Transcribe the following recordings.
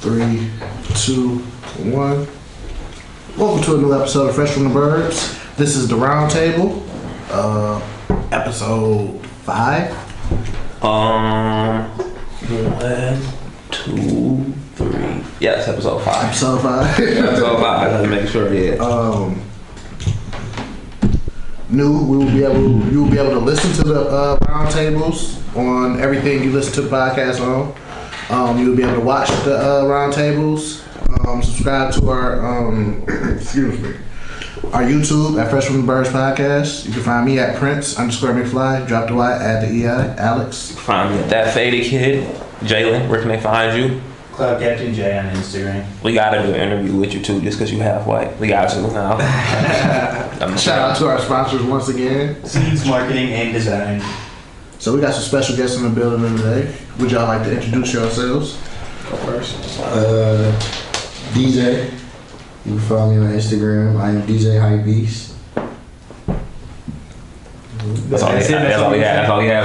3, 2, 1. Welcome to a new episode of Fresh from the Burbs. This is the Roundtable, episode 5. 1, 2, 3. Yes, episode 5. Episode 5. Episode 5. I gotta make sure. Yeah. You will be able to listen to the roundtables on everything you listen to the podcast on. You'll be able to watch the roundtables. Subscribe to our our YouTube at Fresh from the Burbs Podcast. You can find me at Prince_McFlei. Drop the Y, add the EI. Alex. Find me at That Faded Kid. Jalen, where can they find you? Cloud Captain J on Instagram. We gotta do an interview with you too, just because you half white. We got to now. Shout out to our sponsors once again. Seeds Marketing and Design. So we got some special guests in the building today. Would y'all like to introduce yourselves? Go first. DJ. You can follow me on Instagram. I am DJ Hypebeast. That's all we have. Okay.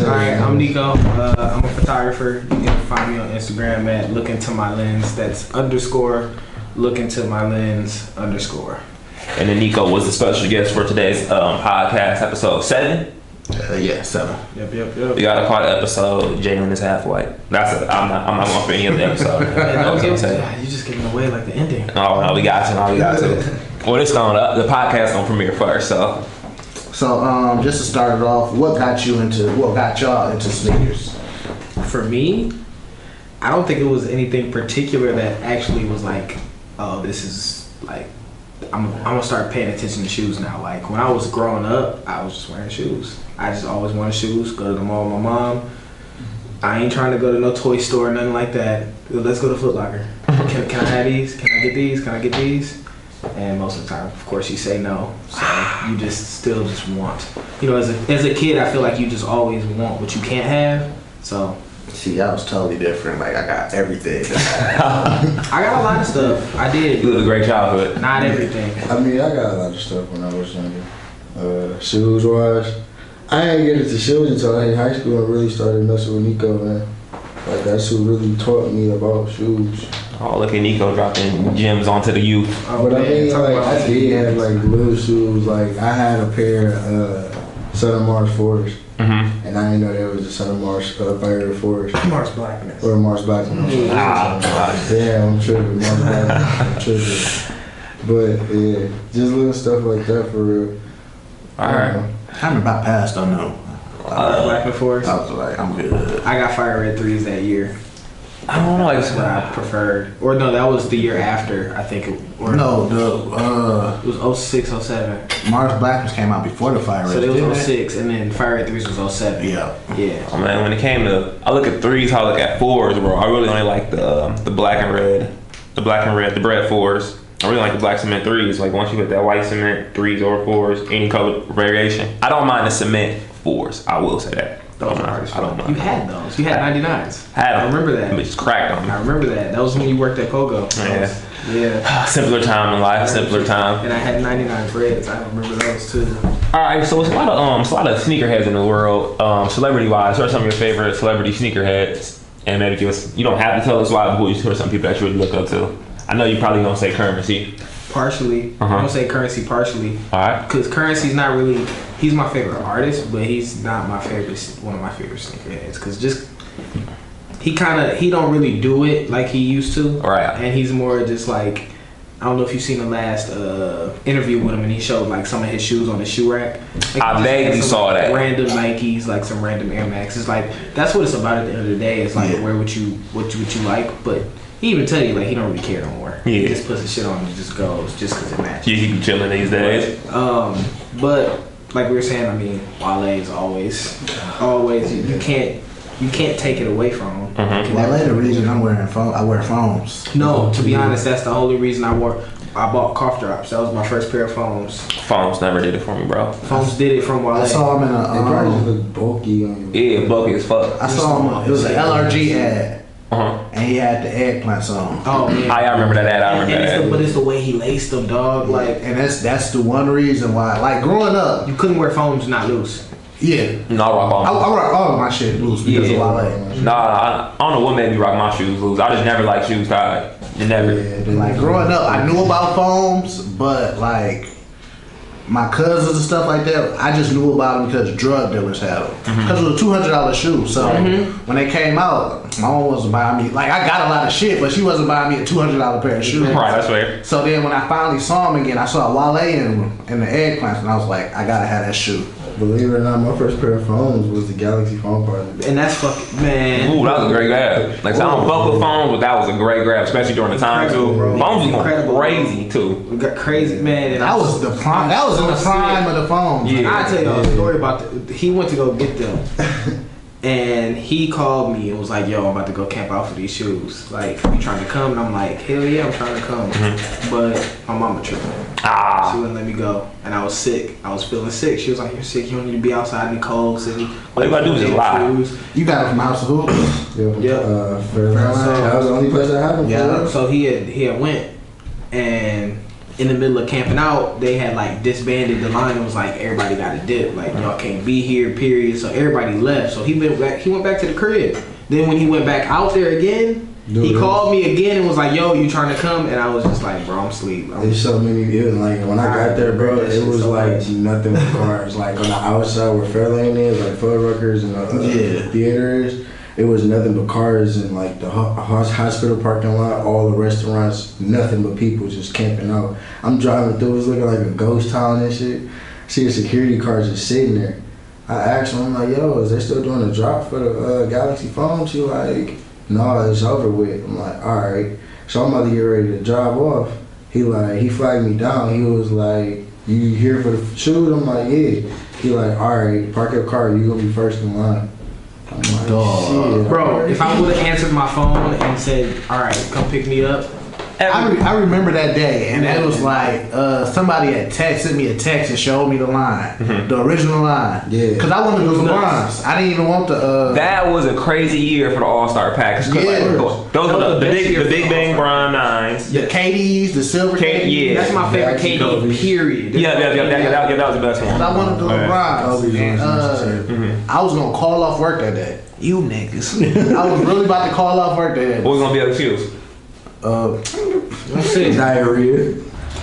Alright, I'm Nico. I'm a photographer. You can find me on Instagram at @lookintomylens. That's _lookintomylens_. And then Nico was the special guest for today's podcast, episode 7. Yeah, 7. Yep. We gotta call the episode Jalen is half white. I'm not going for any other episode. You just giving away like the ending. No, we got to. Well, the podcast gonna premiere first, so. So, just to start it off, what got y'all into sneakers? For me, I don't think it was anything particular that actually was like, oh, this is like, I'm gonna start paying attention to shoes now. Like when I was growing up, I was just wearing shoes. I just always wanted shoes. Go to the mall with my mom. I ain't trying to go to no toy store or nothing like that. Let's go to Foot Locker. Can I have these? Can I get these? Can I get these? And most of the time, of course, you say no. So you still want. You know, as a kid, I feel like you just always want what you can't have. So. See, I was totally different. Like, I got everything. I got a lot of stuff. I did. You lived a great childhood. Not everything. I mean, I got a lot of stuff when I was younger. Shoes wise, I didn't get into shoes until in high school and really started messing with Nico, man. Like, that's who really taught me about shoes. Oh, look at Nico dropping gems onto the youth. But I mean, like, I did have like little shoes. Like, I had a pair of Son of Mars 4s. Mm-hmm. And I didn't know there was a Son of Mars Fire 4s. Mars Blackness. Or Mars Blackness. Yeah, I'm tripping. Mars Blackness. I'm tripping. But yeah, just little stuff like that for real. Alright. I'm about passed on them. Blackness 4s. I was like, I'm good. I got Fire Red 3s that year. I don't know. That's what I preferred. Or no, that was the year after, I think. It was 06, 07. Mars Blackness came out before the Fire Red. So it was 06, and then Fire Red 3s was 07. Yeah. Oh man, when it came to, I look at 3s, I look at 4s, bro. I really only like the black and red, the bread 4s. I really like the black cement 3s. Like once you hit that white cement 3s or 4s, any color variation. I don't mind the cement 4s. I will say that. I don't know. You had those. You had 99s. I remember that. It's cracked on me. I remember that. That was when you worked at Pogo. Yeah. Simpler time in life. Simpler time. And I had 99 Reds. I remember those too. All right. So it's a lot of sneakerheads in the world. Celebrity wise, who are some of your favorite celebrity sneakerheads? And maybe give us. You don't have to tell us why, but who are some people that you really look up to? I know you probably gonna say Currency. Partially. I'm gonna say Currency partially. Alright. Because Currency's not really, he's my favorite artist, but he's not one of my favorite sneakerheads. Because he don't really do it like he used to. Right. And he's more just like, I don't know if you've seen the last interview with him, and he showed like some of his shoes on the shoe rack. Like, I vaguely saw that. Random Nikes, like some random Air Maxes. Like that's what it's about at the end of the day. It's like wear what you like, but he even tell you like he don't really care no more. Yeah. He just puts the shit on and just goes just because it matches. Yeah, he be chilling these days. But like we were saying, I mean, Wale is always you can't take it away from him. Mm-hmm. Wale the reason I wear phones. No, to be honest, that's the only reason I bought cough drops. That was my first pair of phones. Phones never did it for me, bro. Phones did it from Wale. I saw him in They probably just look bulky on you. Yeah, bulky as fuck. I saw him. It was an LRG ad. And he had the eggplants on. Oh yeah. I remember that ad. But it's the way he laced them, dog. Like, and that's the one reason why. Like growing up, you couldn't wear phones not loose. Yeah. No, I rock all. I rock all of my shit loose because of Wale. Nah, I don't know what made me rock my shoes loose. I just never liked shoes tied. Never. Like growing up, I knew about foams, but like my cousins and stuff like that, I just knew about them because drug dealers had them. Because it was a $200 shoe. So when they came out, my mom wasn't buying me. Like I got a lot of shit, but she wasn't buying me a $200 pair of shoes. Right, that's fair. So then when I finally saw him again, I saw Wale in the eggplants, and I was like, I gotta have that shoe. Believe it or not, my first pair of phones was the Galaxy phone partner. And that's fucking, man. Ooh, that was a great grab. Like, so I don't fuck with phones, but that was a great grab, especially during the time too. Phones was going crazy too. We got crazy, man. And That was the prime. That was in the prime of the phone. Yeah. I'll tell y'all a story about he went to go get them. And he called me and was like, yo, I'm about to go camp out for these shoes. Like, you trying to come? And I'm like, hell yeah, I'm trying to come. But my mama tripping. She wouldn't let me go. And I was sick. I was feeling sick. She was like, you're sick. You don't need to be outside in the cold city. All you gotta do is just lie. You got it from House of Hoops. Yeah. That was the only place I had them. Yeah. So he had went, and in the middle of camping out, they had like disbanded the line and was like, everybody got a dip. Like, y'all can't be here, period. So everybody left. So he went back to the crib. Then when he went back out there again, he called me again and was like, yo, you trying to come? And I was just like, bro, I'm asleep. There's so many, it was like, when I got there, bro, it was like nothing but cars. Like on the outside where Fairlane is, like Fuddruckers and theaters, it was nothing but cars and like the hospital parking lot, all the restaurants, nothing but people just camping out. I'm driving through, it's looking like a ghost town and shit. See a security car just sitting there. I asked him, I'm like, yo, is they still doing a drop for the Galaxy phone? She like, no, it's over with. I'm like, all right. So I'm about to get ready to drive off. He flagged me down. He was like, you here for the shoot? I'm like, yeah. He like, all right, park your car. You gonna be first in line. I'm like, shit. Bro, if I would have answered my phone and said, all right, come pick me up. I remember that day, and it was like somebody had sent me a text and showed me the line, the original line. Yeah. Because I wanted those LeBrons. I didn't even want the. That was a crazy year for the All-Star pack. Yeah. Those were the Big Bang Bron 9s. The KDs, the silver KDs. Yeah. That's my favorite KD, period. That was the best one. I wanted the LeBrons. And, I was going to call off work that day. You niggas. I was really about to call off work that day. What was gonna be the excuse? Diarrhea.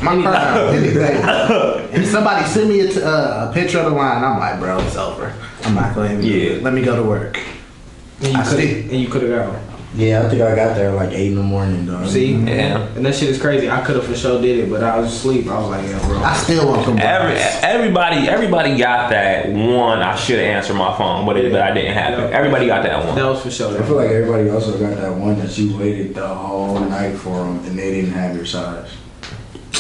My car, anything. And somebody sent me a picture of the line. I'm like, bro, it's over. I'm not going to do it. Let me go to work. And you could have gone. Yeah, I think I got there like 8 in the morning, dog. See? Yeah. And that shit is crazy. I could have for sure did it, but I was asleep. I was like, yeah, bro. I still want them. Everybody got that one. I should have answered my phone, but I didn't have it. Everybody got that one. That was for sure. I feel like everybody also got that one that you waited the whole night for them and they didn't have your size.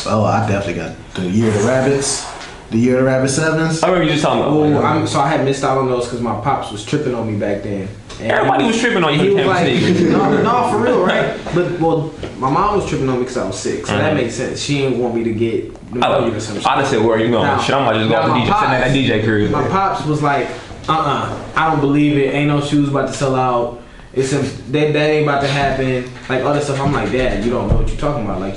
Oh, I definitely got the Year of the Rabbits. The Year of the Rabbit 7s. I remember you just talking about. So I had missed out on those because my pops was tripping on me back then. And Everybody was tripping on you. He for was like, sneakers. no, for real, right? But my mom was tripping on me because I was sick, so that makes sense. She didn't want me to get pneumonia or some shit. I just said, where are you going? Shit, I'm about to just go off the DJ, sitting at that DJ cruise. My pops was like, I don't believe it. Ain't no shoes about to sell out. That ain't about to happen. Like other stuff. I'm like, Dad, you don't know what you're talking about. Like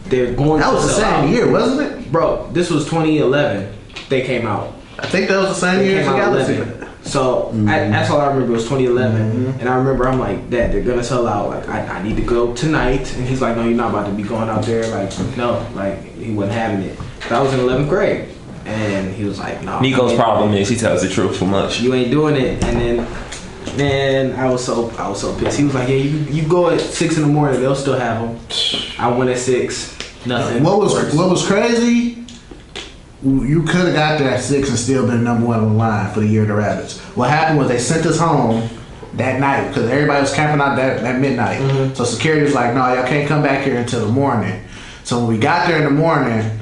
they're going. That was the same year, wasn't it? Bro, this was 2011. They came out. I think that was the same year as the Galaxy. So that's all I remember was 2011, and I remember I'm like, Dad, they're gonna sell out. Like I need to go tonight, and he's like, no, you're not about to be going out there. Like no, like he wasn't having it. So I was in 11th grade, and he was like, no. Nico's problem is he tells the truth too much. You ain't doing it, and then man, I was so pissed. He was like, yeah, you go at 6 in the morning, they'll still have them. I went at 6, nothing. What was crazy? You could have got there at 6 and still been number one on the line for the Year of the Rabbits. What happened was they sent us home that night because everybody was camping out that midnight. So security was like, no, y'all can't come back here until the morning. So when we got there in the morning,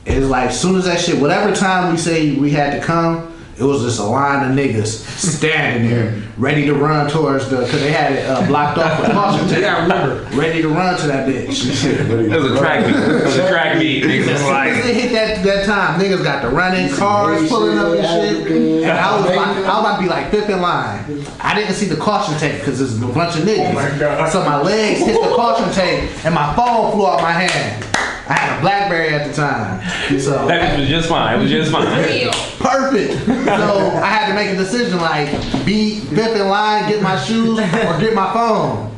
it was like, as soon as that shit, whatever time we say we had to come, it was just a line of niggas standing there, ready to run towards because they had it blocked off with caution tape. I remember, ready to run to that bitch. It was a track meet. It was a track meet. Niggas like, it hit that time. Niggas got the running cars pulling up and shit. And I was about to be like fifth in line. I didn't see the caution tape because there's a bunch of niggas. So my legs hit the caution tape and my phone flew out my hand. I had a BlackBerry at the time, so That was just fine. It was just fine. perfect. So I had to make a decision, like be fifth in line, get my shoes, or get my phone.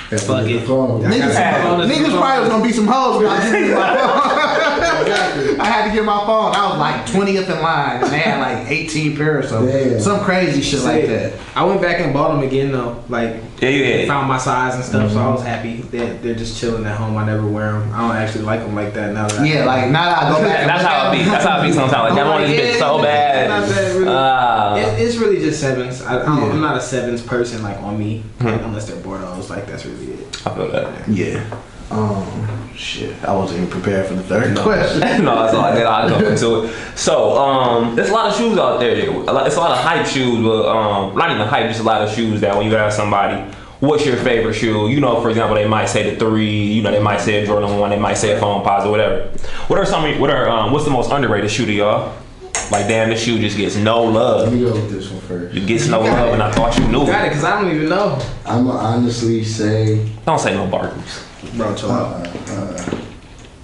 Fuck it. Niggas probably was gonna be some hoes when I was getting my phone. I had to get my phone. I was like 20th in line, and they had like 18 pairs or Damn. some crazy shit like that. I went back and bought them again though. Like, Yeah. found my size and stuff, so I was happy. They're just chilling at home. I never wear them. I don't actually like them like that now. That Yeah, like now that I go back. That's how it be. That's how it be sometimes. Like that one has been so Not bad. that really. It's really just sevens. I'm not a sevens person like on me, unless they're Bordeaux. Like that's really it. I feel that. Yeah. Shit. I wasn't even prepared for the third question. No, it's all like that. I'll go into it. So, there's a lot of shoes out there. It's a lot of hype shoes, but not even hype, just a lot of shoes that when you ask somebody, what's your favorite shoe? You know, for example, they might say the 3. You know, they might say a Jordan 1. They might say a Foam Posite, whatever. What's the most underrated shoe to y'all? Like, damn, this shoe just gets no Let love. me go with this one first. It gets no love, and I thought you knew. Got it, cause I don't even know. I'ma honestly say, Don't say no Barclays. Bro, chill out.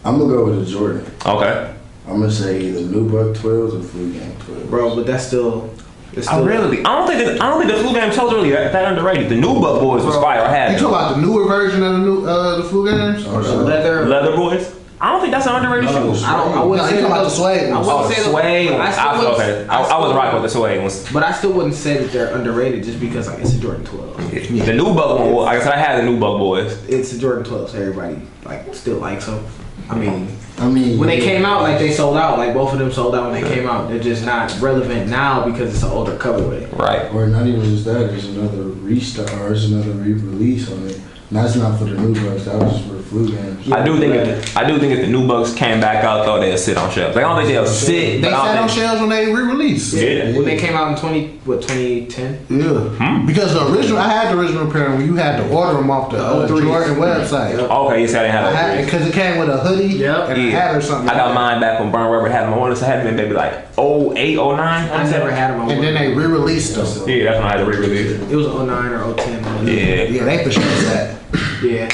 I'm gonna go with a Jordan. Okay. I'm gonna say either Nubuck 12s or Flu Game 12s. Bro, but that's still. It's I still don't think the Flu Game Toes really that underrated. The new Buck Boys was fire. I had You it. talk about the newer version of the Flu Games? Or the leather. Boys. I don't think that's an underrated shoe. I wouldn't No, say you talking about the those- suede I ones. wouldn't Oh, say those- suede. but I still Okay. I was still- right with the suede ones. But I still wouldn't say that they're underrated just because like it's a Jordan 12. The new Buck one, like I said, I had the new Buck Boys. It's a Jordan 12, so everybody like still likes them. I mean, I mean, when they came out, like they sold out. Like both of them sold out when they came out. They're just not relevant now because it's an older colorway. Right. or not even just that, there's another restart, or there's another re-release on it. And that's not for the new bucks, that was just for the Flu Games. I do think if the new Bucks came back out though, they'll sit on shelves. Like, I don't think they'll sit. They but I sat don't on think- shelves when they re-released. Yeah. When they came out in 2010. Yeah. Because the original, I had the original pair when you had to order them off the Jordan website. Okay, you said I didn't have that. Because it came with a hoodie Yep. and a hat or something. I got mine back when Burn Rubber had them. I wanted to have them maybe like 08, 09. I never had them on. And then they re-released them. Yeah, that's when I had to re-release it. It was 09 or 010. Yeah. Yeah, they for sure that. Yeah.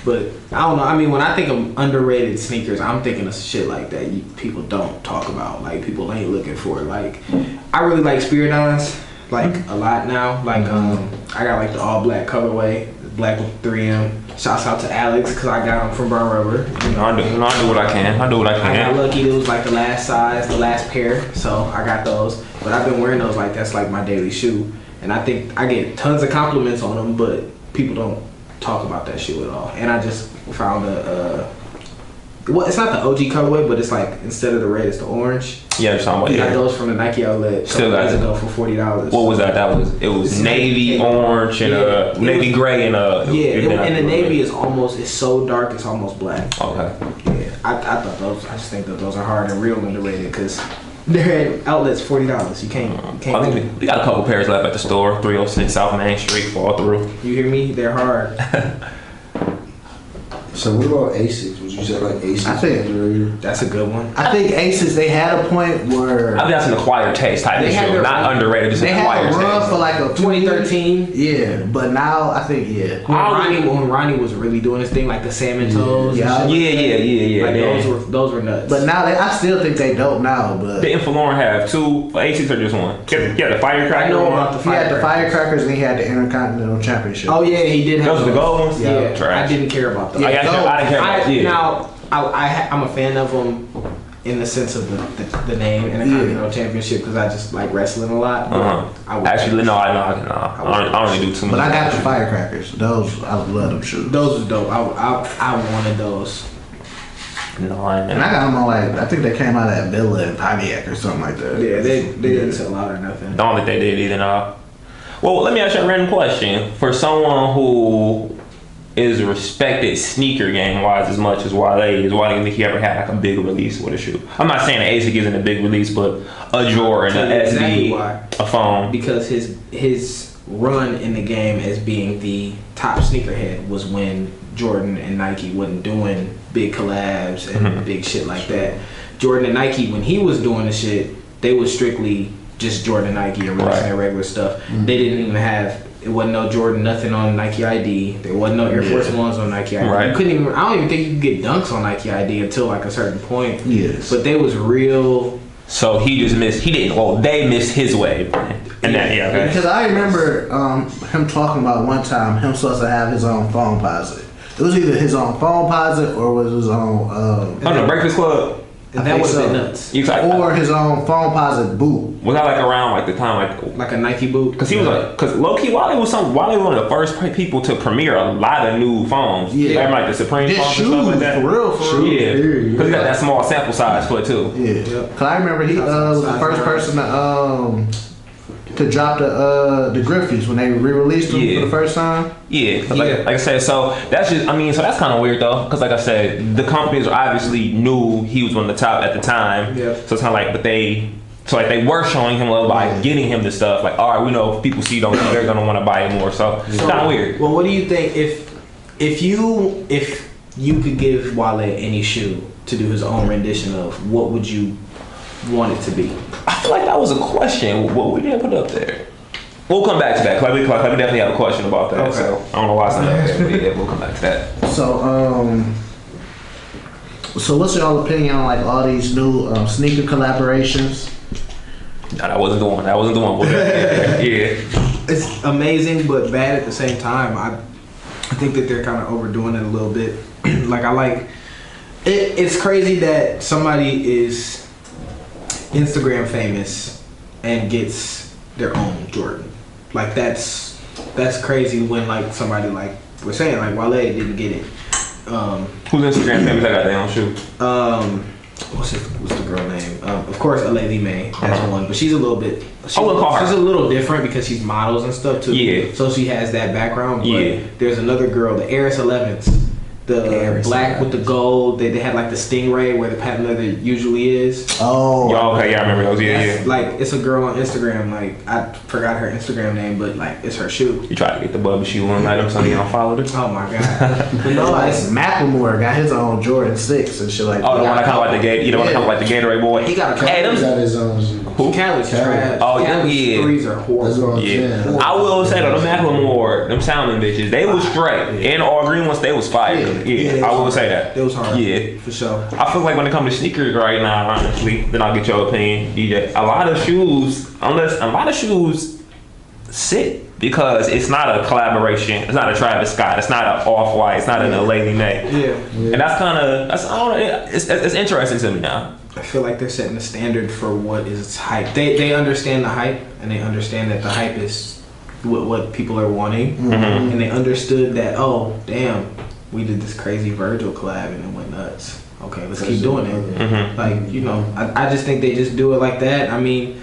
But I don't know. I mean, when I think of underrated sneakers, I'm thinking of shit like that people don't talk about. Like people ain't looking for. Like I really like Spiridons, like a lot now. Like I got like the all black colorway, black with 3M. Shouts out to Alex because I got them from Burn Rubber. You know, I do what I can. I do what I I got can. lucky. It was like the last size, the last pair, so I got those. But I've been wearing those like that's like my daily shoe, and I think I get tons of compliments on them, but people don't talk about that shoe at all. And I just found well, it's not the OG colorway, but it's like instead of the red, it's the orange. Yeah, just talking I about got those from the Nike outlet Still got days it. ago for $40. What was that? It was It's navy, navy. orange, and Yeah. navy gray and and the navy is it's so dark, it's almost black. Okay. Yeah, I thought those. I just think that those are hard and real underrated because they're at outlets $40. You can't. I think we got a couple pairs left at the store. 306 South Main Street. Fall through. You hear me? They're hard. So what about Asics? Would you say like Asics? I think- underrated? That's a good one. I think Aces, they had a point where I think that's an acquired taste type They of had shoe. their Not own- underrated, just they an had acquired a run taste. for like a 2013. Yeah, but now I think When Ronnie was really doing his thing, like the salmon toes. Yeah. and shit Yeah. Like Damn. those were nuts. But now I still think they dope now. But Didn't Falorn have 2 Asics or just one? Yeah, the firecracker. I know one. about the he had the firecrackers. firecrackers and he had the Intercontinental Championship. Oh yeah, he did have Those are the gold ones? Yeah, Trash. I didn't care about those. Yeah, I didn't care about it. Now I'm a fan of them in the sense of the name and the Continental Championship because I just like wrestling a lot. but I would- Actually, no, I don't really do too much. But I got the firecrackers. Those I love them shoes. Those was dope. I wanted those. No, I And ain't. I got them on like I think they came out at Villa and Pontiac or something like that. Yeah, they didn't sell out or nothing. Don't think they did either, no. Well, let me ask you a random question. For someone who is a respected sneaker game wise as much as Wale is, why do you think he ever had like a big release with a shoe? I'm not saying an ASIC isn't a big release, but a Jordan, I'll an tell you SD, exactly why. a phone. Because his run in the game as being the top sneakerhead was when Jordan and Nike wasn't doing big collabs and big shit like that. Jordan and Nike, when he was doing the shit, they was strictly just Jordan and Nike and releasing their regular stuff. They didn't even have It wasn't no Jordan nothing on Nike ID. There wasn't no Air Force Ones on Nike ID. Right. You couldn't even. I don't even think you could get dunks on Nike ID until like a certain point. Yes. But they was real. So he just missed. He didn't. Well, they missed his wave. And that, yeah. Okay. Because I remember him talking about one time him supposed to have his own phone posit. It was either his own phone posit or was his own. On the Breakfast Club. And that would have been nuts. Or his own phone posit boot. Was that like around like the time like a Nike boot? Because he was like, because low key, Wale was one of the first people to premiere a lot of new phones. Yeah. Like the Supreme His phones shoes, and stuff like that. for real. Yeah. Because he got that small sample size for it too. Yeah. Because I remember he was the first person to drop the Griffies when they re-released them for the first time. Yeah, like I said, so that's just, I mean, so that's kind of weird though, because like I said, the companies obviously knew he was on the top at the time. Yeah. So it's kind of like, but they were showing him love by getting him the stuff. Like, all right, we know if people see those, they're gonna want to buy it more. So it's kind of weird. Well, what do you think if you could give Wale any shoe to do his own rendition of, what would you want it to be? I feel like that was a question. What we didn't put up there. We'll come back to that. Like we definitely have a question about that. Okay. So I don't know why it's not there, but yeah, we'll come back to that. So what's y'all opinion on like all these new sneaker collaborations? No, that wasn't the one. Yeah. It's amazing but bad at the same time. I think that they're kind of overdoing it a little bit. Like I like it. It's crazy that somebody is Instagram famous and gets their own Jordan. Like that's crazy when like somebody like we're saying like Wale didn't get it. Who's Instagram famous that got their own shoe? What's the girl name? Of course, Aleli May. That's one, but she's a little bit. She's a little different because she's models and stuff too. Yeah. So she has that background. But there's another girl, the Eris 11th. The black with the gold. They had like the stingray where the patent leather usually is. Oh. Okay, yeah, I remember those. Yeah. Like it's a girl on Instagram. Like I forgot her Instagram name, but like it's her shoe. You tried to get the Burbs shoe one night or something. You don't follow her. Oh my god. But no, it's Macklemore got his own Jordan 6 and shit like that. Oh, the one that kind of like the Gatorade. You know, one that kind of like the Gatorade boy. He got a got his own. Who? Callie's trash. Oh yeah. Threes are horrible. Yeah. I will say though, the Macklemore, them sounding bitches, they was straight. And all green ones, they was fire. Yeah. I will say that. It was hard. Yeah. For sure. I feel like when it comes to sneakers right now, honestly, then I'll get your opinion, DJ. A lot of shoes sit because it's not a collaboration. It's not a Travis Scott. It's not an Off-White. It's not an Aleli May. Yeah. And that's kind of, I don't know, it's interesting to me now. I feel like they're setting the standard for what is hype. They understand the hype, and they understand that the hype is what people are wanting. Mm-hmm. And they understood that, oh, damn, we did this crazy Virgil collab and it went nuts. Okay, let's keep doing it. Mm-hmm. Like, you know, I just think they just do it like that. I mean,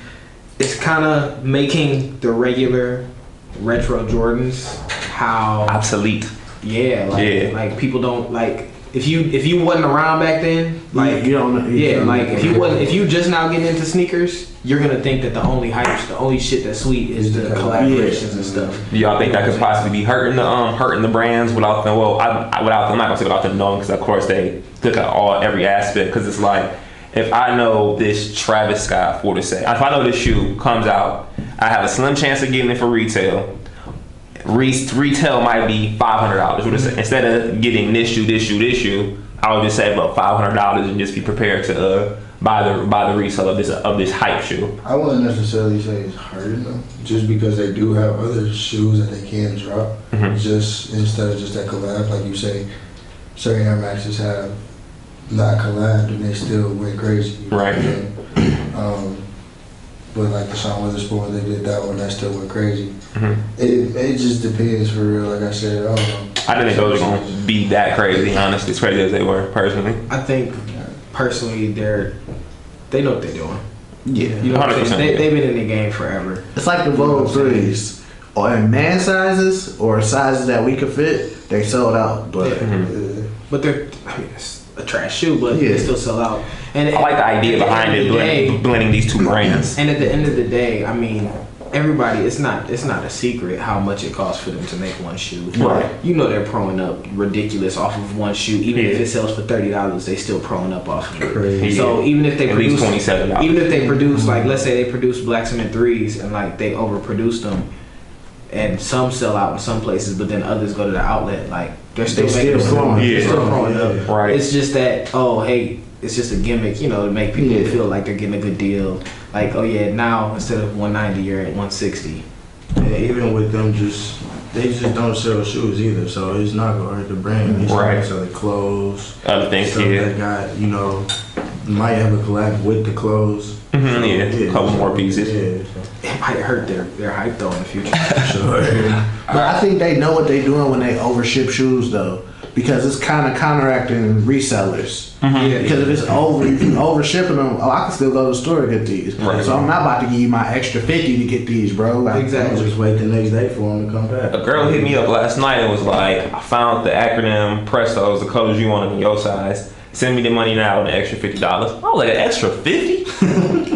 it's kind of making the regular retro Jordans how obsolete. Yeah, like people don't like. If you wasn't around back then, like you don't know, like if you just now getting into sneakers, you're gonna think that the only hype, the only shit that's sweet is the collaborations and stuff. Do y'all think that could possibly be hurting the brands without them? Well, I'm not gonna say without them knowing, because of course they look at every aspect. Because it's like, if I know this Travis Scott, for to say, if I know this shoe comes out, I have a slim chance of getting it for retail. Retail might be $500. Instead of getting this shoe, I would just say about $500 and just be prepared to buy the resale of this hype shoe. I wouldn't necessarily say it's hurting them, just because they do have other shoes that they can drop. Mm-hmm. Just instead of just that collab, like you say, certain Air Maxes have not collabed and they still went crazy. Right. But like the Sean Witherspoon, they did that one, that still went crazy. Mm-hmm. It just depends for real. Like I said, I don't know. I didn't think those were gonna be that crazy. Honestly, as crazy as they were, personally. I think personally, they know what they're doing. Yeah, you know what I'm saying? They've been in the game forever. It's like the Vogue 3s, or in man sizes or sizes that we could fit. They sold out, but but they're. I mean, it's a trash shoe, but they still sell out. And I like the idea behind it, blending these two brands. And at the end of the day, I mean, everybody, it's not a secret how much it costs for them to make one shoe. Right. You know they're proing up ridiculous off of one shoe. Even if it sells for $30, they still proing up off of it. Crazy. So even if they produce $27, even if they produce, like, let's say they produce Black Cement 3s and like they overproduced them, and some sell out in some places, but then others go to the outlet. Like they're still They making still them. throwing. They're still throwing Yeah. up. Right. It's just that hey, it's just a gimmick, you know, to make people Yeah. feel like they're getting a good deal. Like now instead of 190, you're at 160. And even with them, they just don't sell shoes either, so it's not gonna hurt the brand. It's Right. selling clothes, Other things, stuff yeah. that got, you know, might have a collab with the clothes. Mhm, yeah, a couple more pieces. Yeah, It might hurt their hype though in the future. so. But I think they know what they're doing when they overship shoes though, because it's kind of counteracting resellers. Yeah. Because if you overshipping them, I can still go to the store to get these. Right. So I'm not about to give you my extra 50 to get these, bro. Like, Exactly. Just wait the next day for them to come back. A girl hit me up last night and was like, I found the acronym Prestos, the colors you wanted in your size. Send me the money now and the extra $50. I was like, an extra 50?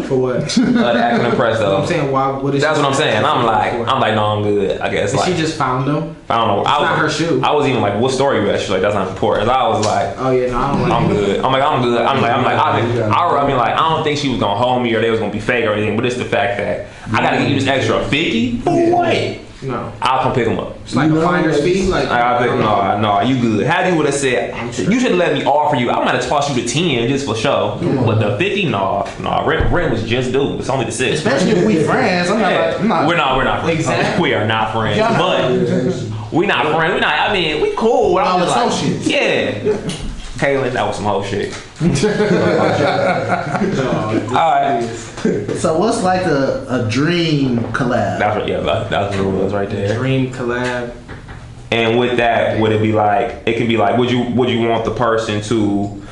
For what? The acronym I'm Presto. saying why? What is? That's what I'm saying. I'm like, For? no, I'm good. I guess And like she just found them. I don't know. It's not her shoe. I was even like, what store you at? She's like, that's not important. I was like, Oh yeah, no, I don't like. I'm good. I'm good. I don't think she was gonna hold me or they was gonna be fake or anything. But it's the fact that I gotta give you this extra 50 for what? No, I'll come pick them up. it's like a finder's fee. Like I think no, you good. Had you would have said, you should have let me offer you. I might have tossed you the 10 just for show, but the 50, no. Rent was just due. It's only the 6. especially if we friends. I'm not. We're not friends. Exactly. We are not friends. Y'all not But we not friends. I mean, we cool. All I'm just like, associates. yeah. Kaylin, that was some whole shit. no, Alright. So what's like a dream collab? That's what it was right there. dream collab. And with that, would it be like, it can be like, would you want the person to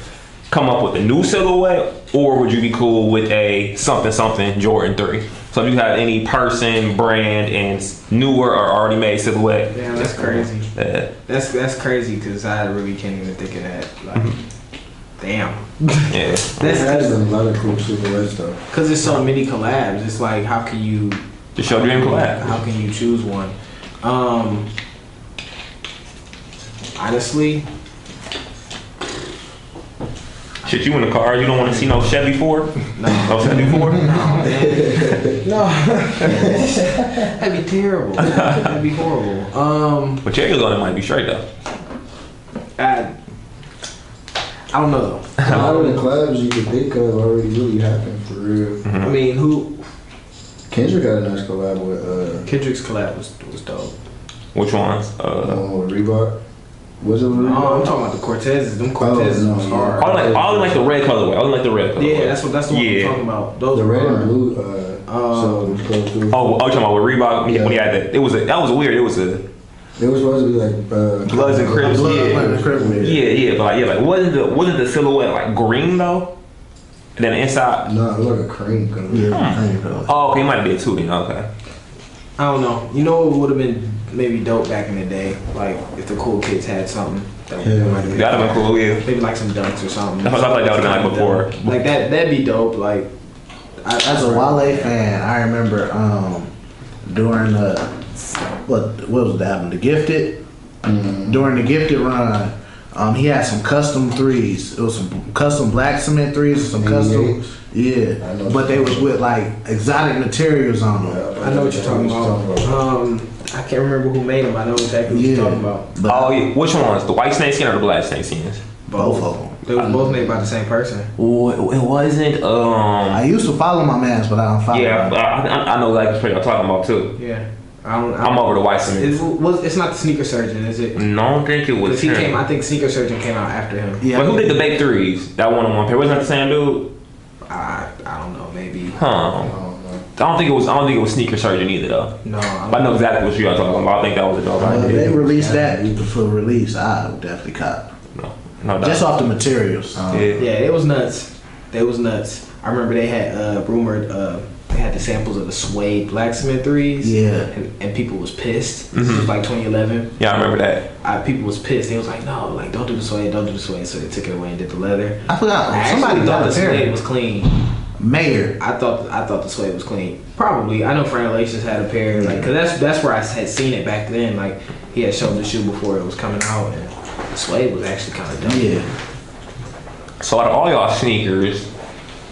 come up with a new silhouette, or would you be cool with a something Jordan 3? So if you have any person, brand, and newer or already made silhouette. Damn, that's crazy. Yeah. That's crazy because I really can't even think of that. Like, damn. Yeah. That's That's a lot of cool silhouettes though. because there's so many collabs. It's like, how can you? Just show dream collab. How can you choose one? Honestly, Shit, you in the car, you don't want to see no Chevy Ford? No Chevy Ford? no. That'd be terrible. That'd be horrible. But Cherry's on it might be straight though. I don't know though. A lot of the collabs you could think of already really happened for real. I mean, who? Kendrick got a nice collab with Kendrick's collab was dope. Which ones? with Reebok. Was it with No, Reebok? I'm talking about the Cortezes. Them Cortezes no, was yeah. hard. I only like the red colorway. I only like the red colorway. Yeah, that's the one Yeah. I'm talking about. Those The were red hard. and blue. So it was close to. Oh, you're talking about with Reebok? Yeah. When he had that. That was weird. It was a It was supposed to be like Bloods and Crips. Blood, Yeah. Blood and Crips, Yeah, but like wasn't the silhouette like green though? And then the inside. No, it was like a cream color. Yeah. Oh, okay, it might have been too then. Okay. I don't know. You know what would have been maybe dope back in the day? Like if the cool kids had something that Yeah. might have been That'd have been cool. Yeah. maybe like some dunks or something. I thought that would've been like before. Like that'd be dope. Like As a Wale fan, I remember during the what was the album? The Gifted. During the Gifted run, he had some custom threes. It was some custom black cement threes and some custom. Yeah, I know. but they was with like exotic materials on them. I know what you're talking about. I can't remember who made them. I know exactly what you're talking about. But Oh yeah. Which ones? The white snake skin or the black snake skins? both of them. They were both made by the same person. Oh, it wasn't. I used to follow my mans, but I don't follow. Yeah, them. I know exactly what you're talking about too. Yeah. I'm over the white cement. It's not the Sneaker Surgeon, is it? No, I don't think it was Because he him. came. I think Sneaker Surgeon came out after him. Yeah, But who did the Bake Threes? That one-on-one pair. Wasn't that the same dude? I don't know. Maybe. Huh. I don't know. I don't think it was Sneaker Surgeon either though. No. But I know exactly what you're talking about. I think that was a dope if they idea. released that for release, I would definitely cop. No doubt. Just off the materials. Yeah. Yeah, it was nuts. They was nuts. I remember they had rumored they had the samples of the suede black cement threes. Yeah. And people was pissed. This was like 2011. Yeah, I remember that. People was pissed. They was like, no, like don't do the suede, don't do the suede. So they took it away and did the leather. I forgot. I Somebody actually thought got the a suede pair. was clean. Mayor. I thought the suede was clean. Probably. I know Fran Relations had a pair. Like, cause that's where I had seen it back then. Like he had shown the shoe before it was coming out, and the suede was actually kind of dope. Yeah. So out of all y'all sneakers,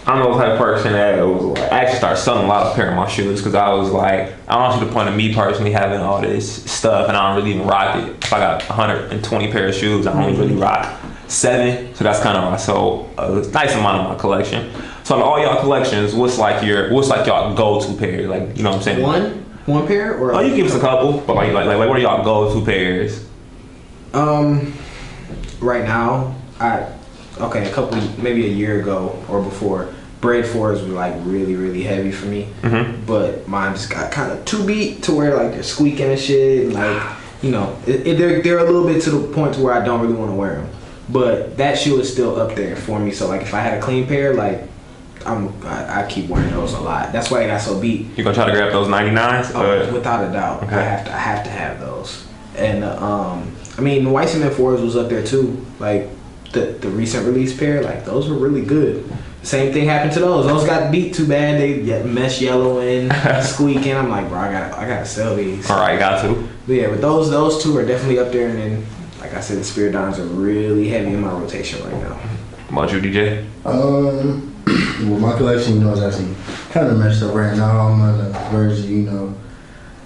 I I'm the type of person that was like, I actually started selling a lot of pair of my shoes because I was like, I don't see the point of me personally having all this stuff and I don't really even rock it. If I got 120 pair of shoes, I only really rock 7, so that's kind of why I sold a nice amount of my collection. So in all y'all collections, what's like y'all go-to pair? Like, you know what I'm saying? One pair or? Oh, you give us a couple, but like what are y'all go-to pairs? Right now, maybe a year ago or before, Bread 4s were like really, really heavy for me. Mm-hmm. But mine just got kind of too beat to where like they're squeaking and shit. And, like, you know, they're a little bit to the point to where I don't really want to wear them. But that shoe is still up there for me. So like if I had a clean pair, like I keep wearing those a lot. That's why I got so beat. You gonna try to grab those 99s? Oh, without a doubt. Okay. I have to have those. And I mean, the White Cement 4s was up there too. Like the recent release pair, like those were really good. Same thing happened to those. Those got beat too bad. They get mesh yellowing, squeaking. I'm like, bro, I gotta sell these. All right, got to. But yeah, but those two are definitely up there. And then, like I said, the Spirit Dons are really heavy in my rotation right now. What about you, DJ? Well, my collection, you know, is actually kind of messed up right now. I'm on the verge of, you know,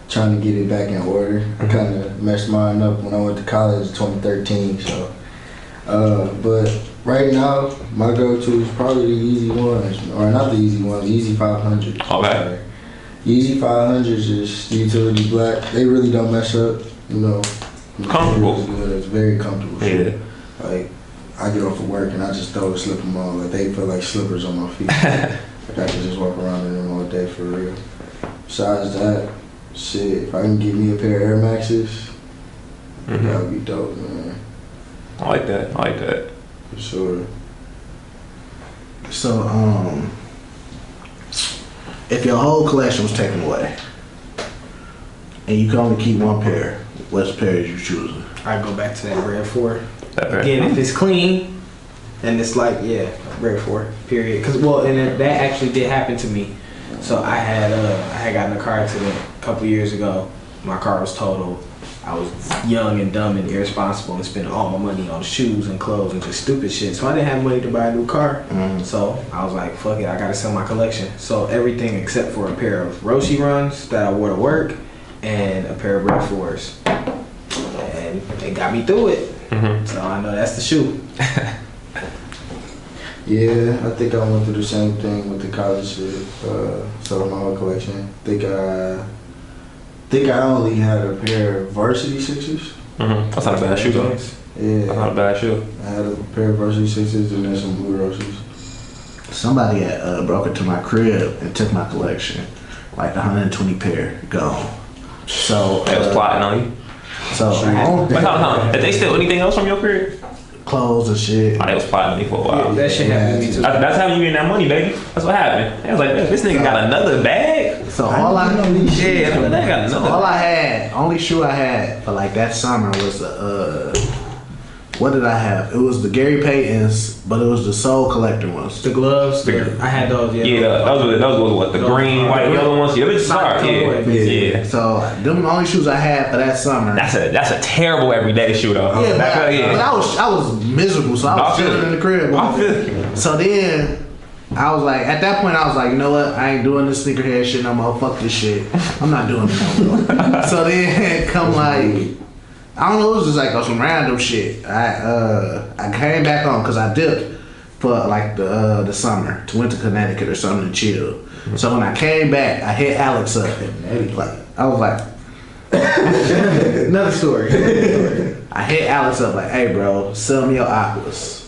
trying to get it back in order. I kind of messed mine up when I went to college in 2013. So, but right now, my go-to is probably the Yeezy ones, or not the Yeezy ones, Yeezy 500s. Okay. Yeezy 500s is the utility black. They really don't mess up, you know. Comfortable. It's good. It's very comfortable. Yeah. Like, I get off of work and I just throw a slip them on. Like, they feel like slippers on my feet. Like, I can just walk around in them all day for real. Besides that, shit, if I can get me a pair of Air Maxes, that would be dope, man. I like that. For sure. So, if your whole collection was taken away and you could only keep one pair, what pair is you choosing? I go back to that Bread 4. That pair. Again, if it's clean, and it's like, yeah, Bread 4, period. Cause that actually did happen to me. So I had gotten in a car accident a couple years ago. My car was totaled. I was young and dumb and irresponsible and spending all my money on shoes and clothes and just stupid shit. So I didn't have money to buy a new car. So I was like, fuck it, I gotta sell my collection. So everything except for a pair of Roshi runs that I wore to work and a pair of Bread 4s. And it got me through it. So I know that's the shoe. Yeah, I think I went through the same thing with the college shit. Selling my whole collection. I think I only had a pair of varsity 6s. That's not a bad shoe though. Yeah. That's not a bad shoe. I had a pair of varsity 6s and then some blue Roshis. Somebody had broke into my crib and took my collection, like 120 pair, gone. So They was plotting on you. So Wait, hold. Did they steal anything else from your crib? clothes and shit. Oh, they was plotting on me for a while. That shit happened to me too. That's how you getting that money, baby. That's what happened. They was like, this nigga got another bag. So all I got another. only shoe I had for like that summer was the what did I have? It was the Gary Paytons, but it was the Soul Collector ones. The gloves, I had those. Yeah, those were what, the green, white, yellow ones. Yeah, it's smart. Yeah. So them the only shoes I had for that summer. That's a terrible everyday shoe though. Yeah, but I was miserable, so I was chilling in the crib. I feel. So then I was like, at that point I was like, you know what? I ain't doing this sneakerhead shit no more. Fuck this shit. I'm not doing it no more. So then come like, I don't know, it was just like some random shit. I came back home because I dipped for like the summer to went to Connecticut or something to chill. Mm-hmm. So when I came back, I hit Alex up. Like I was like, another story. I hit Alex up like, hey bro, sell me your Aquas.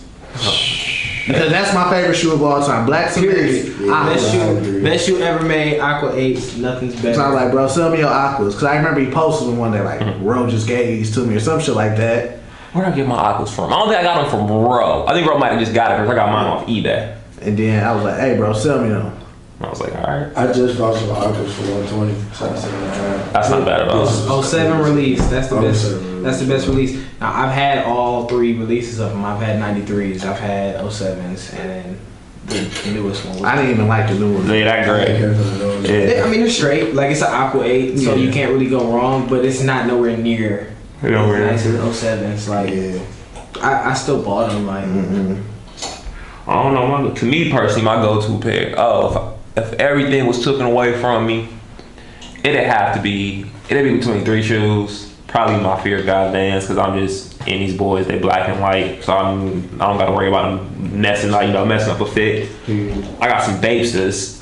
Because that's my favorite shoe of all time. Black Series. Best shoe ever made. Aqua 8s. Nothing's better. So I was like, bro, sell me your Aquas. Because I remember he posted them one day, like, Ro just gave these to me or some shit like that. Where'd I get my Aquas from? I don't think I got them from Ro. I think Ro might have just got it because I got mine off eBay. And then I was like, hey, bro, sell me them. I was like, alright. I just bought some Aquas for 120. So I said, that's not bad at all. 07 release. That's the best. That's the best release. Now I've had all 3 releases of them. I've had 93s. I've had 07s, and then the newest one. I didn't even like the new one. Yeah, that great. Yeah. I mean, they're straight. Like it's an Aqua 8, so you can't really go wrong. But it's not nowhere near as nice as 07s. Like I still bought them. Like. I don't know. To me personally, my go-to pair. Oh, if everything was taken away from me, it'd be between 3 shoes. Probably my Fear God Vans, because I'm just in these boys. They black and white, so I don't gotta worry about them messing up a fit. I got some Vapesters.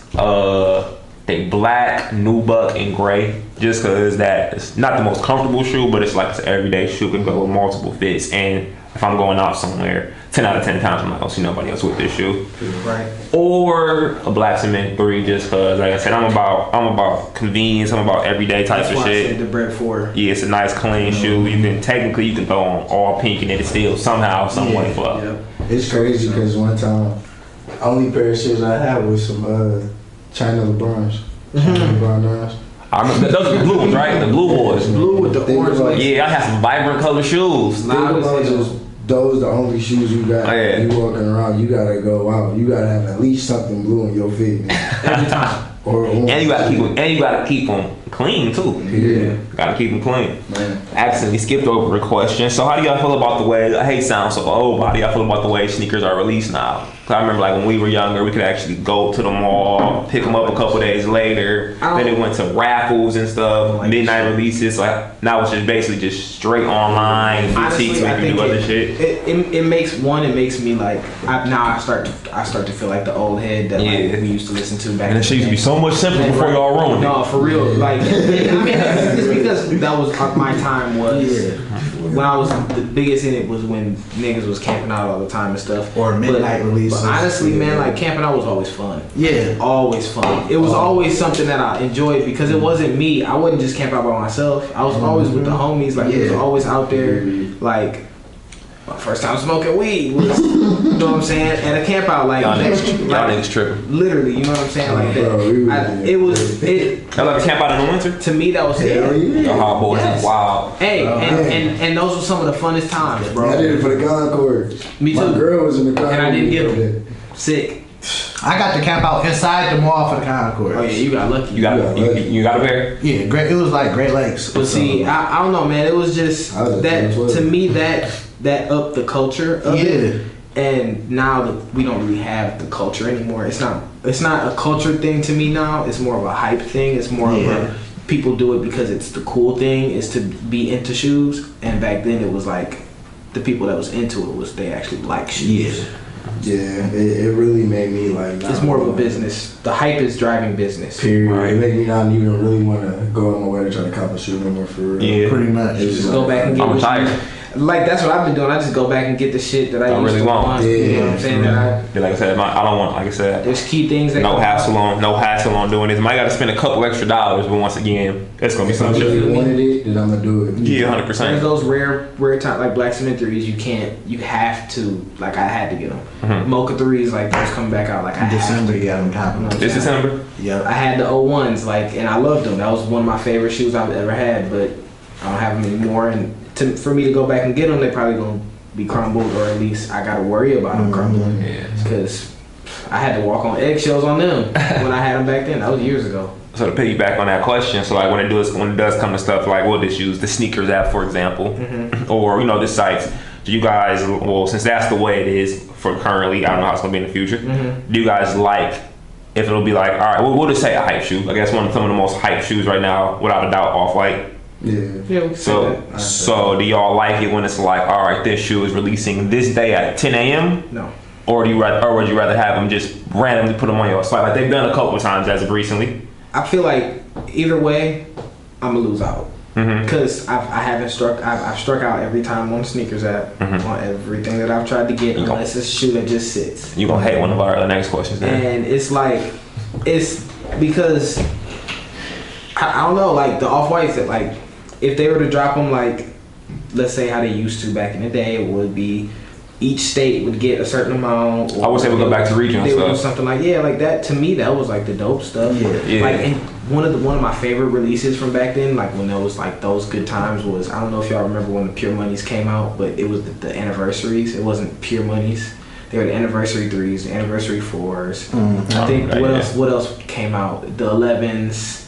They black, nubuck, and gray. Just because it's not the most comfortable shoe, but it's like an everyday shoe, can go with multiple fits. And if I'm going out somewhere, 10 out of 10 times I'm not gonna see nobody else with this shoe. Right. Or a black cement 3, just because, like I said, I'm about convenience. I'm about everyday type of shit. I said the Bread 4. Yeah, it's a nice clean shoe. You can throw on all pink and it'll still somehow, some way flow. Yep. It's crazy because one time, the only pair of shoes I had was some China LeBrons. China LeBron Nines. I remember those are the blue ones, right? The blue boys. Blue with the orange lace. Yeah, I had some vibrant color shoes. Think about just those the only shoes you got. Oh, yeah. You walking around, you gotta go out. You gotta have at least something blue in your feet, man. Every time. Or And you gotta keep them clean too. Yeah. Gotta keep them clean. Man. Accidentally skipped over a question. So how do y'all feel about the way? I hate sound so old, but how do y'all feel about the way sneakers are released now? 'Cause I remember like when we were younger, we could actually go to the mall, pick them up a couple days later. Then it went to raffles and stuff, midnight releases. Like now it's just basically just straight online boutiques Honestly, I making think do other shit. It makes me like I start to feel like the old head that like, we used to listen to back. And it used to be so much simpler before y'all ruined it. No, for real. Like I mean, it's because that was my time was when I was the biggest in it was when niggas was camping out all the time and stuff. Or midnight releases. But honestly, man, like camping out was always fun. Yeah. Always fun. It was always something that I enjoyed because it wasn't me. I wouldn't just camp out by myself. I was always with the homies. Like, we was always out there. Like, my first time smoking weed was, you know what I'm saying? At a camp out. Like, Y'all niggas tripping. Literally, you know what I'm saying? Like, Y'all like to camp out in the winter? To me, that was The hot boys is wild. Hey, and those were some of the funnest times, bro. I did it for the Concord. Me too. My girl was in the Concord. And I didn't get them. Sick. I got to camp out inside the mall for the Concord. Oh yeah, you got lucky. You got a pair? Yeah, great. It was like Great Lakes. But see, I don't know, man. It was just that to me that upped the culture of it. And now that we don't really have the culture anymore, it's not a culture thing to me now. It's more of a hype thing. It's more of a people do it because it's the cool thing is to be into shoes. And back then it was like the people that was into it was they actually like shoes. Yeah, it really made me like. It's more of a business. The hype is driving business. Period. Right. It made me not even really want to go on my way to try to cop a shoe no more for real. Yeah. Pretty much. Just go back and get I'm tired. Like that's what I've been doing. I just go back and get the shit that I used really to want. You know what I'm saying? Yeah, like I said, I don't want. Like I said, There's key things that no hassle on doing this. Might got to spend a couple extra dollars, but once again, it's gonna be some If shit. you wanted it, then I'm gonna do it. Yeah, There's 100%. those rare time like black cement threes. You have to like I had to get them. Mocha threes like those come back out like I December, have to. yeah, I'm happy. This December. Yep. I had the 01s like and I loved them. That was one of my favorite shoes I've ever had, but I don't have them anymore. And for me to go back and get them, they probably gonna be crumbled, or at least I gotta worry about them crumbling. Yeah. Because I had to walk on eggshells on them when I had them back then. That was years ago. So to piggyback on that question, so like when it does come to stuff like we'll just use the sneakers app for example, or the sites. Do you guys, well, since that's the way it is for currently, I don't know how it's gonna be in the future. Do you guys like if it'll be like, all right, we'll just say a hype shoe. I guess some of the most hype shoes right now, without a doubt, Off-White. Yeah. So do y'all like it when it's like, all right, this shoe is releasing this day at 10 a.m.? No. Or would you rather have them just randomly put them on your site like they've done a couple of times as of recently? I feel like either way, I'm gonna lose out because I've struck out every time on the sneakers app on everything that I've tried to get unless it's a shoe that just sits. You gonna hate one of our next questions then. And it's like it's because I don't know, like the Off-Whites that like if they were to drop them like let's say how they used to back in the day, it would be each state would get a certain amount. I would say we go back to regional they would do stuff. something like like that. To me, that was like the dope stuff. Yeah. Like and one of my favorite releases from back then, like when there was like those good times was I don't know if y'all remember when the Pure Monies came out, but it was the anniversaries. It wasn't Pure Monies. They were the anniversary 3s, the anniversary 4s. I think what else came out? The 11s.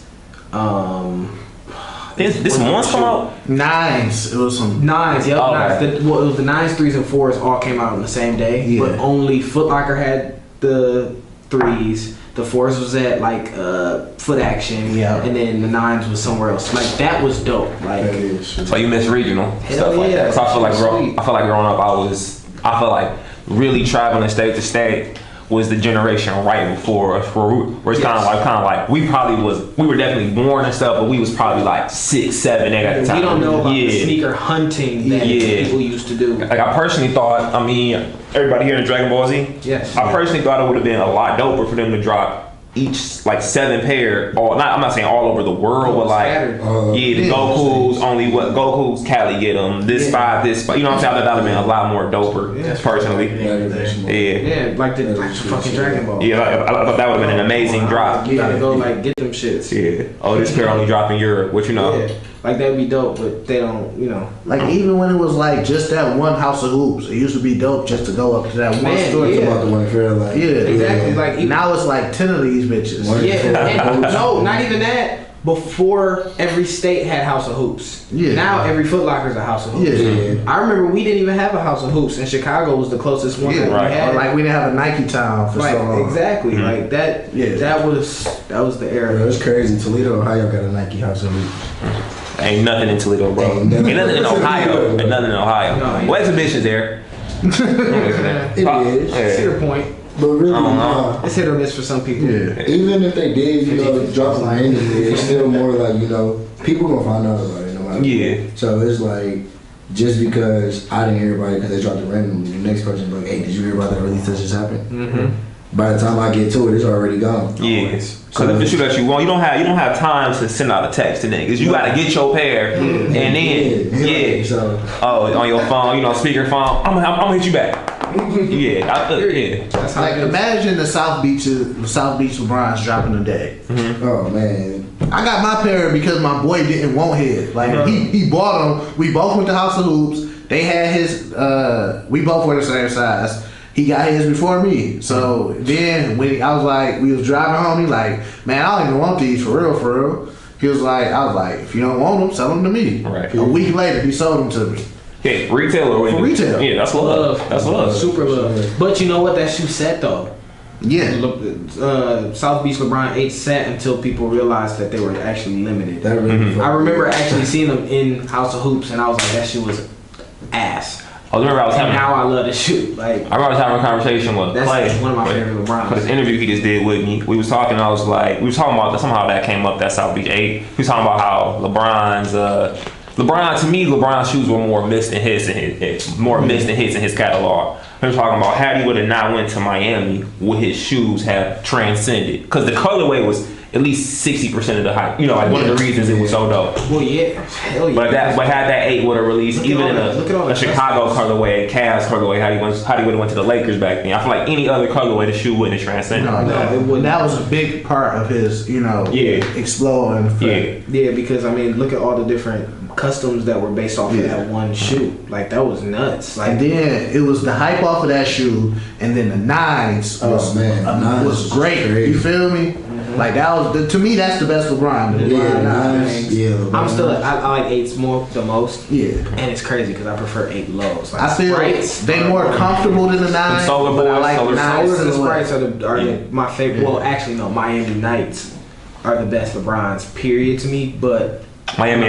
This one's come out. Nines. It was some. Nines, yep. Oh, Nines. okay. It was the 9s, 3s, and 4s all came out on the same day, Yeah. but only Foot Locker had the 3s. The 4s was at like Foot Action, Yeah. and then the 9s was somewhere else. Like that was dope. Like That is true. So you miss regional Hell stuff like yeah. that. So I feel like Sweet. growing up, I feel like really traveling state to state was the generation right before us, where it's kind of like we were definitely born and stuff, but we was probably like 6, 7, 8 at the time. we don't know about the Yeah. sneaker hunting that Yeah. people used to do. Like I personally thought, everybody here in Dragon Ball Z. Yes. I personally thought it would have been a lot doper for them to drop each like 7 pair, I'm not saying all over the world, but like Scattered. the Yeah. Goku's only Goku's Cali get them. This Yeah. spot, you know what I'm saying? That would have been a lot more doper, Yeah. personally. Yeah. Yeah, like the fucking Dragon Ball. Yeah, I thought that would have been an amazing drop. You gotta go like get them shits. Yeah. Oh, this pair only dropped in Europe. What you know? Yeah. Like that'd be dope, but they don't, Like even when it was like just that one House of Hoops, it used to be dope just to go up to that one Man, store. yeah. About the one fair, like Yeah. Exactly. Like even, Now it's like 10 of these bitches. One- yeah, and no, not even that. Before every state had House of Hoops. Yeah. Now every Foot Locker is a House of Hoops. Yeah. I remember we didn't even have a House of Hoops, and Chicago was the closest one Yeah, that right. we had. Or like we didn't have a Nike Town for Like, so long. exactly. Mhm. Like that. Yeah. That was the era. Bro, it's crazy. Toledo, Ohio got a Nike House of Hoops. Ain't nothing in Toledo, bro. Ain't Ain't nothing. nothing in Ohio. Ain't nothing in Ohio. No, What exhibitions there? It is. That's your point. But really, I don't know. nah. It's hit or miss for some people. Yeah. Even if they did, drop them randomly, it's still more like, people gonna find out about it no matter what. Yeah. So it's like, just because I didn't hear about it because they dropped it randomly, the next person be like, hey, did you hear about that release that just happened? Mm-hmm. By the time I get to it, it's already gone. Yeah, because if the shoe that you want, you don't have time to send out a text to niggas. You gotta get your pair, and then yeah, So, on your phone, speakerphone. I'm gonna hit you back. Yeah, yeah. That's how Like it is. imagine the South Beach LeBrons dropping today. oh man. I got my pair because my boy didn't want his. Like he bought them. We both went to House of Hoops. They had his. We both were the same size. He got his before me. So then when I was like, we was driving home. He like, man, I don't even want these for real. He was like, I was like, if you don't want them, sell them to me. Right. A week later, he sold them to me. Yeah, retail or For retail. Yeah, that's love. That's love. Super love. But you know what that shoe said though? Yeah. South Beach LeBron 8 sat until people realized that they were actually limited. That really I remember actually seeing them in House of Hoops, and I was like, that shoe was ass. I remember I was And having. now I love the shoe. Like I remember I was having a conversation with that's Clay. one of my favorite For this LeBrons. interview he just did with me, we was talking. I was like, we was talking about somehow that came up, that South Beach 8. We was talking about how LeBron's shoes were more missed than hits in his catalog. We were talking about how he would have not went to Miami, would his shoes have transcended? Because the colorway was at least 60% of the hype. One of the reasons it was so dope. Well, yeah, hell yeah. But had that 8 would have released, Look at even all in the- look at all a the Chicago colorway, Cavs colorway, how he would have went to the Lakers back then. I feel like any other colorway, the shoe wouldn't have transcended. No, it wouldn't. that was a big part of his, Yeah. exploding. Yeah. Yeah, because I mean, look at all the different customs that were based off of that one shoe. Like that was nuts. Like And then it was the hype off of that shoe, and then the nines was, Nines was was great. crazy. You feel me? Like that was to me that's the best LeBron. The LeBron Yeah, nines. nice. Yeah, I'm still I like 8s more the most. Yeah. And it's crazy because I prefer 8 lows. Like I feel Sprites they are- more comfortable than the nines. Solar but I Boys, like Solar the nines. Solars and the silhouette. Sprites are my favorite. Well, actually, no. Miami Nights are the best LeBrons, period, to me. But Miami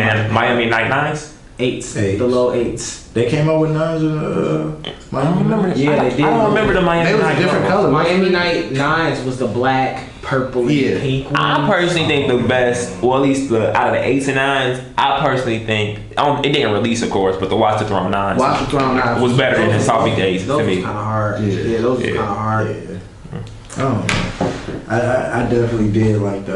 Night Nines. 8s, Eights. the low 8s. They came out with nines in I don't remember. Yeah, they did. I don't remember the Miami They was a Night. different color. Miami Night 9s was the black, purple, Yeah. and pink one. I personally think the best, well, at least out of the 8s and 9s, I personally think it didn't release, of course, but the Watch the Throne 9s Watch the Throne nines was better than the South Beach 8s Those to was me. kind of hard. Yeah. Yeah, those Yeah. was kind of hard. Oh, I definitely did like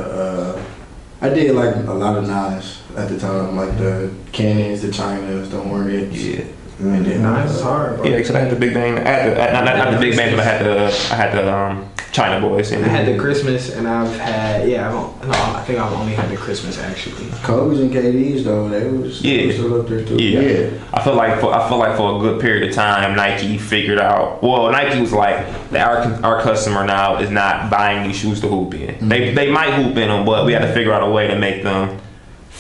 I did like a lot of nines at the time, like the Cannons, the Chinas, the Hornets. Yeah. And then Nines is hard, bro. Yeah, because I had the Big Bang. Not the Big Bang, but I had the China Boys. I had the Christmas, and I've had I think I've only had the Christmas actually. Kobe's and KD's though, they was still up there too. Yeah. I feel like for a good period of time, Nike figured out. Well, Nike was like, our customer now is not buying these shoes to hoop in. They might hoop in them, but we had to figure out a way to make them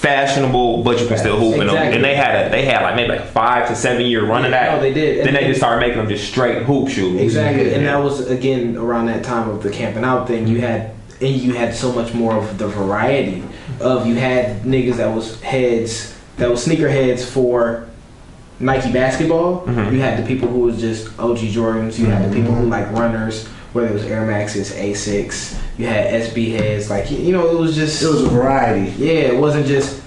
fashionable, but you can still hoop in them. Exactly. And they had like maybe like a 5 to 7 year run of that. No, they did. Then they just started making them just straight hoop shoes. Exactly, and that was again around that time of the camping out thing. You had so much more of the variety of you had niggas that was sneakerheads for Nike basketball. Mm-hmm. You had the people who was just OG Jordans. You had the people who like runners, whether it was Air Maxes, Asics. You had SB heads. Like it was just It was a variety. yeah. It wasn't just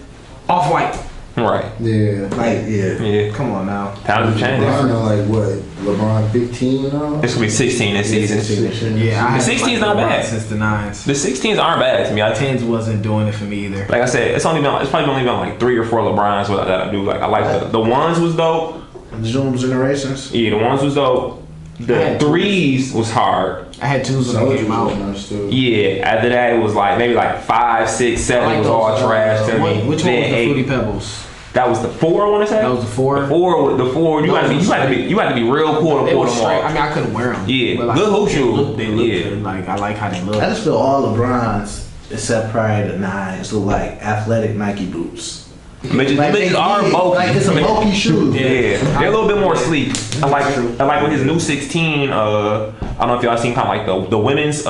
off white. Right. Yeah. Like Yeah. come on now. Times have changed. LeBron on like what? LeBron 15 now? It's gonna be 16 this season. Yeah, I had The 16's like not LeBron bad. since the 9s. The 16s aren't bad to me. The 10s wasn't doing it for me either. Like I said, it's probably only been like 3 or 4 LeBrons that I do. Like I like the ones was dope. The Zoom generations. Yeah, the ones was dope. The 3s was hard. I had 2s when they came out. Yeah, after that it was like maybe like 5, 6, 7 was all trash to me. Which one Then was the 8. Fruity Pebbles? That was the 4. I want to say That was the 4. The 4. You had to be real cool to They pull were them straight. off. I mean, I couldn't wear them. Yeah, but, like, good hoop shoes. They look Yeah. good. Like I like how they look. I just feel all LeBrons, except prior to 9s, look like athletic Nike boots. Bitches they are did, bulky. like it's a bulky shoe. Yeah, they're a little bit more sleek. I like with his new 16. I don't know if y'all seen kind of like the women's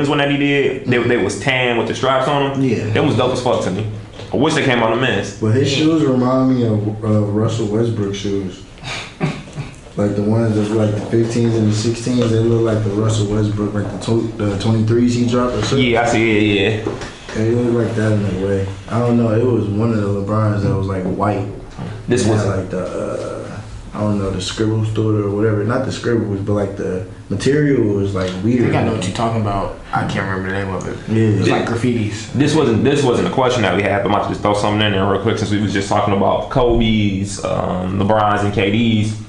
one that he did. They was tan with the stripes on them. Yeah. That was dope as fuck to me. I wish they came on the men's. But his shoes remind me of Russell Westbrook shoes. Like the ones that like the 15s and the 16s, they look like the Russell Westbrook, like the 23s he dropped or something. Yeah, I see it. Yeah. They look like that in a way. I don't know. It was one of the LeBrons that was like white. This It had was like the I don't know, the scribbles through it or whatever. Not the scribbles, but like the material was like I weird. think I know what you're talking about. I can't remember the name of it. Yeah. It's like graffitis. This wasn't a question that we had, but I might just throw something in there real quick since we was just talking about Kobe's, LeBron's, and KD's.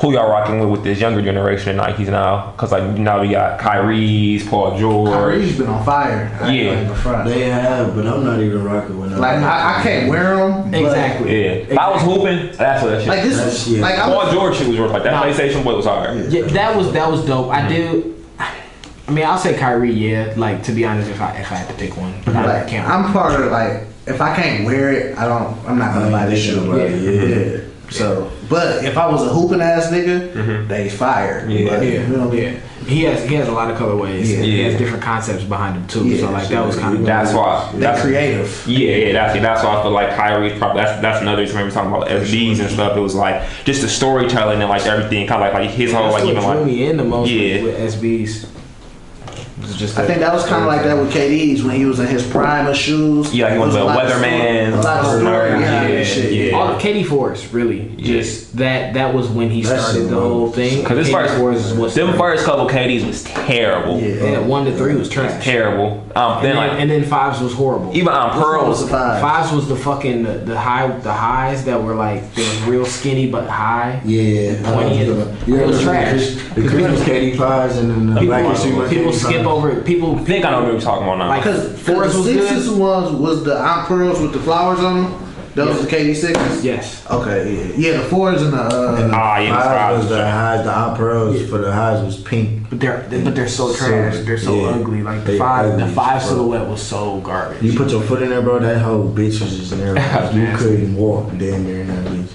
Who y'all rocking with this younger generation of Nikes now? Because like now we got Kyrie's, Paul George. Kyrie's been on fire. Yeah. They have, but I'm not even rocking with them. Like I can't wear them. Exactly. Yeah. If I was hooping, that's what that shit. Like this That's- is yeah. like I'm Paul George shit was worth like that. Nah. PlayStation boy was hard. Yeah, that was dope. I do. I mean, I'll say Kyrie. Yeah, like to be honest, if I had to pick one, but I like can't. I'm part of like if I can't wear it, I'm not gonna buy this shoe. Yeah. So, but if I was a hooping ass nigga, they fire. Yeah. But, Yeah, you know, yeah. He has a lot of colorways. Yeah. He has Yeah. different concepts behind him too. Yeah, so like that was kind of That's why. They're creative. Yeah, that's why I feel like Kyrie's probably that's another reason when we talking about SBs and stuff. It was like just the storytelling and like everything, kind of like his whole That's like what even drew like me in the most Yeah. with SBs. It's just I think that was kind of like that with KD's when he was in his prime of shoes. Yeah, like he was There a lot of weatherman. story- A lot of story behind that shit. Yeah. all the KD fours really. Just that was when he That started shit the whole thing. Because his KD first, fours was them first couple KDs was terrible. Yeah. 1 to 3 was trash. Terrible. Then And then fives was horrible. even on What was Pearls. the five? Fives was the fucking the highs that were like they were real skinny but high. Yeah. Pointy and- it was trash. The Christmas candy pies and then the black and sugar People candy skip pies. over it. People I think I know what we're talking about now. Like- Because Fours was the good. sixes ones was the Aunt Pearls with the flowers on them. Those Yeah. the KD sixes. yes. Okay, yeah, the fours and the. And the yeah, the highs fries was was the trash. highs, the Aunt Pearls for the highs was pink. But they're so trash. They're so yeah. ugly. Like the They five ugly the as five fuck. silhouette was so garbage. You put your foot in there, bro, that whole bitch was just nervous. You Nasty. couldn't walk damn near in that bitch.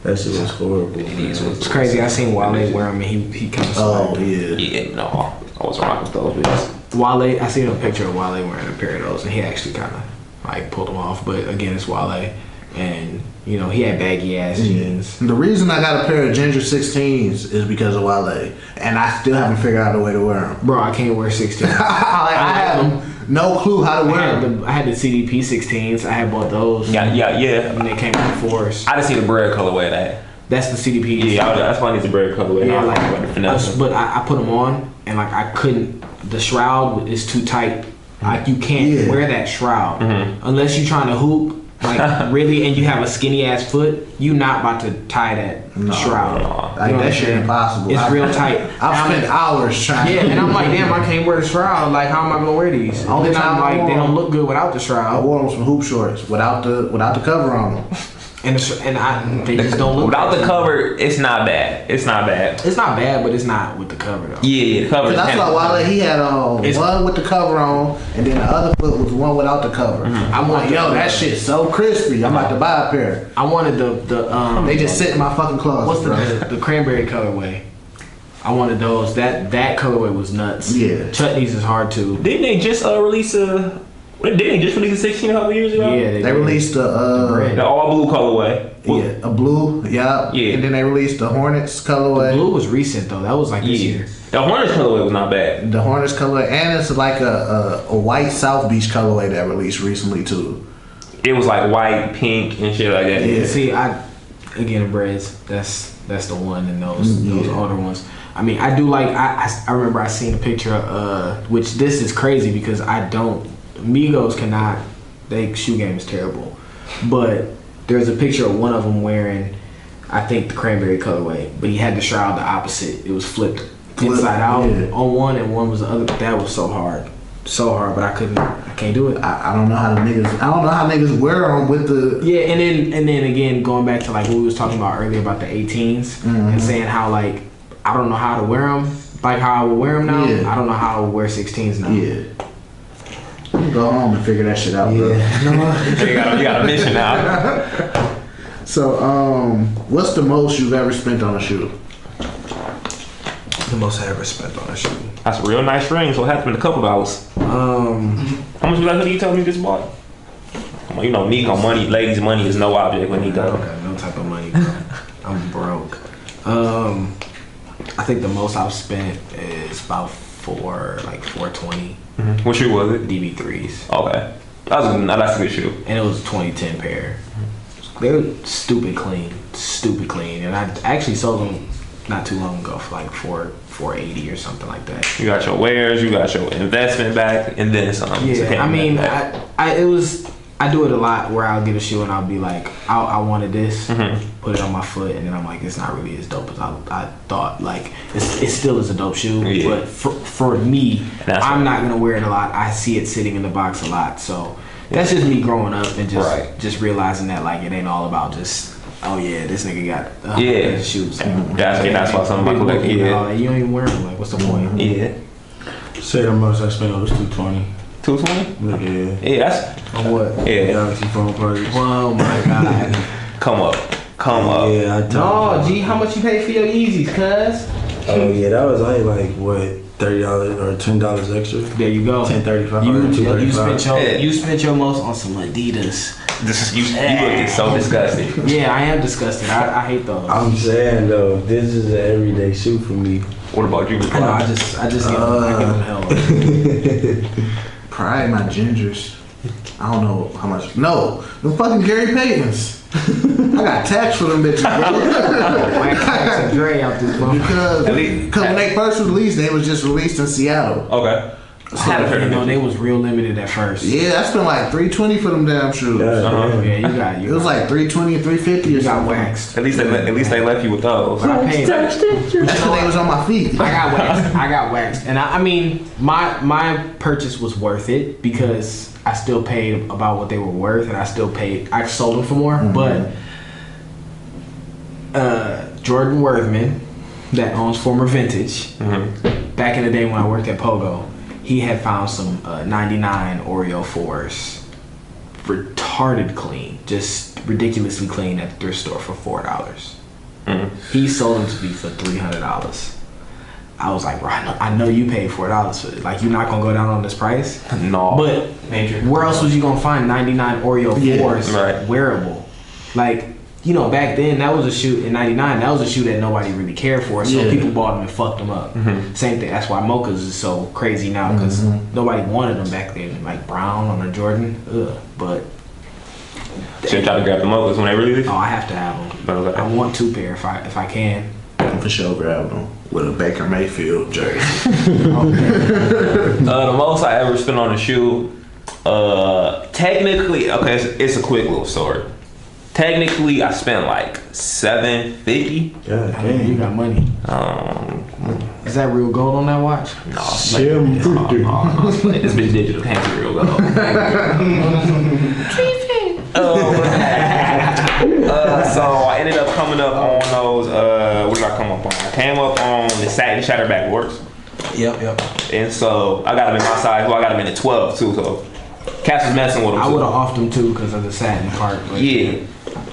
That shit was horrible. It's crazy. I seen Wale wear them and he kind of Oh slapped. yeah. Yeah, no, I was rocking with those bitches. Wale, I seen a picture of Wale wearing a pair of those and he actually kind of like pulled them off. But again, it's Wale, and you know he had baggy ass jeans. The reason I got a pair of Ginger 16s is because of Wale, and I still haven't figured out a way to wear them. Bro, I can't wear 16. I have no clue how to wear them. I had the CDP 16s. I had bought those. Yeah. When they came in fours. I just see the bread colorway of that. That's the CDP. Yeah, that's why I need the bread colorway. Yeah, I like, like the finesse. but I put them on and like I couldn't. The shroud is too tight. Like you can't Yeah. wear that shroud Mm-hmm. unless you're trying to hoop. Like really, and you have a skinny ass foot. You not about to tie that shroud. no. Like You know what that I'm shit saying? impossible. It's real tight. I've spent hours trying. Yeah, and I'm like, damn, I can't wear the shroud. Like, how am I gonna wear these? Only Then I'm time I like, wore they them- don't look good without the I shroud. wore them some hoop shorts without the cover on them. and they just don't look. Without the cover, it's not bad. It's not bad. It's not bad, but it's not with the cover though. Yeah, the cover. That's why Wale, he had one with the cover on, and then the other foot was one without the cover. I'm like, yo, that shit's so crispy. I'm about to buy a pair. I wanted the They just sit in my fucking closet. What's the cranberry colorway? I wanted those. That colorway was nuts. Yeah. Chutneys is hard too. Didn't they just release a? Didn't they just release a 16 a couple years ago? Yeah, They released the all blue colorway. a blue, yeah. And then they released the Hornets colorway. Blue was recent though. That was like this year. The Hornets colorway was not bad. The Hornets colorway, and it's like a white South Beach colorway that released recently too. It was like white, pink, and shit like that. Yeah. See, again, Breds. That's the one, and those older ones. I mean, I do like. I remember I seen a picture. Which this is crazy because I don't. Migos cannot. Their shoe game is terrible, but there's a picture of one of them wearing, I think, the cranberry colorway, but he had the shroud the opposite. It was flipped inside out on one, and one was the other. That was so hard, but I can't do it. I don't know how niggas wear them with the. Yeah, and then again, going back to like what we was talking about earlier about the 18s and saying how like I don't know how to wear them, like how I would wear them now. Yeah. I don't know how I would wear 16s now. Yeah. Go home and figure that shit out, bro. You got a mission now. So, what's the most you've ever spent on a shoe? The most I ever spent on a shoe. That's a real nice ring, so it had to be a couple dollars. How much was that hoodie you told me you just bought? You know, Nico money, ladies' money is no object with I Nico. don't got no type of money, bro. I'm broke. I think the most I've spent is about $420. What shoe was it? DB3s. Okay. That's a good shoe. And it was a 2010 pair. They were stupid clean. And I actually sold them not too long ago for like $480 or something like that. You got your wares, you got your investment back, and then some. Yeah, I mean, I do it a lot where I'll get a shoe and I'll be like, I wanted this, put it on my foot, and then I'm like, it's not really as dope as I thought. Like, it still is a dope shoe, but for me, I'm not gonna wear it a lot. I see it sitting in the box a lot, so that's just me growing up and just realizing that like it ain't all about just. Oh yeah, this nigga got shoes. That's why some of my collection. Yeah, you don't even wear them. Like, what's the point? Yeah. Say how much I spent on was $220. 220? Yeah. Yeah, that's On what? yeah. Galaxy phone parties. Oh my god. Come up. Yeah, I No, G, how much you pay for your Yeezys, cuz? Oh yeah, that was only like what $30 or $10 extra. There you go. $10.35. You spent your most on some Adidas. You looking so disgusted. Yeah, I am disgusted. I hate those. I'm saying though, this is an everyday shoe for me. What about you? I know. I just give them hell. Probably my gingers. I don't know how much. No, them fucking Gary Paytons. I got tax for them bitches, bro. Dre out this because when they first released, they was just released in Seattle. Okay. So, they was real limited at first. Yeah, I spent like $320 for them damn shoes. Yeah, It was like $320 and $350 or something. got waxed. At least they left you with those. But I paid. That's because they was on my feet. I got waxed, and I mean, my purchase was worth it because I still paid about what they were worth, and I sold them for more. But Jordan Worthman, that owns Former Vintage, back in the day when I worked at Pogo, he had found some 99 Oreo 4s, retarded clean, just ridiculously clean at the thrift store for $4. He sold them to me for $300. I was like, bro, I know you paid $4 for it. Like, you're not gonna go down on this price? No. But where else was you gonna find 99 Oreo 4s wearable? Like, you know, back then that was a shoe in '99. That was a shoe that nobody really cared for, so people bought them and fucked them up. Same thing. That's why Mochas is so crazy now because nobody wanted them back then. Like Brown on a Jordan, but. Should try to grab the Mochas when they release. Oh, I have to have them. I want 2 pair if I can. I'm for sure grab them with a Baker Mayfield jersey. The most I ever spent on a shoe, technically, okay, it's a quick little story. Technically, I spent like $750. God damn, you got money. Is that real gold on that watch? No, this bitch digital. Can't be real gold. So I ended up coming up on those. What did I come up on? I came up on the satin shatterback works. Yep. And so I got them in my size. Well, I got them in the 12 too. So Cass was messing with them. I would have offed them too because of the satin part. But Yeah.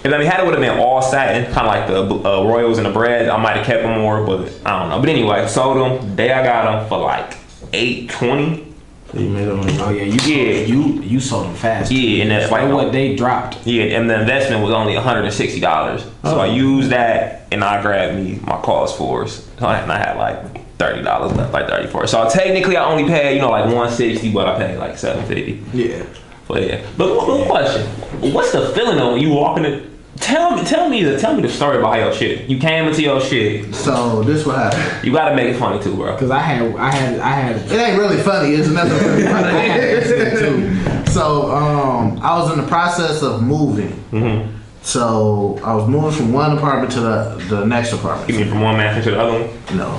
If I mean, had it would have been all satin, kind of like the Royals and the bread, I might have kept them more, but I don't know. But anyway, sold them. The day I got them for like $820. You made them. oh yeah, you sold them fast. Yeah, and that's like what they dropped. Yeah, and the investment was only $160. So I used that, and I grabbed me my cause fours. So I had like $30 left, like 34. So technically, I only paid like $160, but I paid like $750. Yeah. But yeah. But one question: what's the feeling though when you walk in the? Tell me the story about how your shit. You came into your shit. So this what happened. You gotta make it funny too, bro. Cause I had. It ain't really funny. It's nothing really funny. So I was in the process of moving. Mm-hmm. So I was moving from one apartment to the next apartment. You mean from one mansion to the other one? No,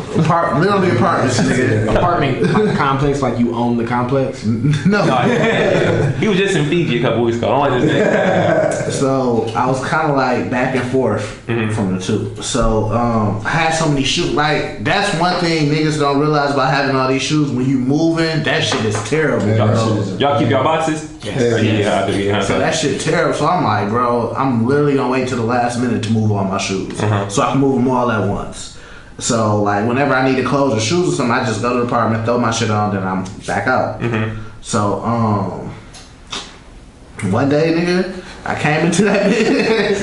literally apartments, nigga. Apartment like complex, like you own the complex. No. He was just in Fiji a couple weeks ago. I don't like So I was kind of like back and forth from the two. So I had so many shoes. Like that's one thing niggas don't realize about having all these shoes. When you moving, that shit is terrible. Y'all keep y'all boxes? Yes. Yeah, I do. Yeah. So that shit terrible. So I'm like, bro, I'm literally gonna wait till the last minute to move all my shoes, so I can move them all at once. So like whenever I need to clothes or shoes or something, I just go to the apartment, throw my shit on, then I'm back out. So one day, nigga, I came into that bitch.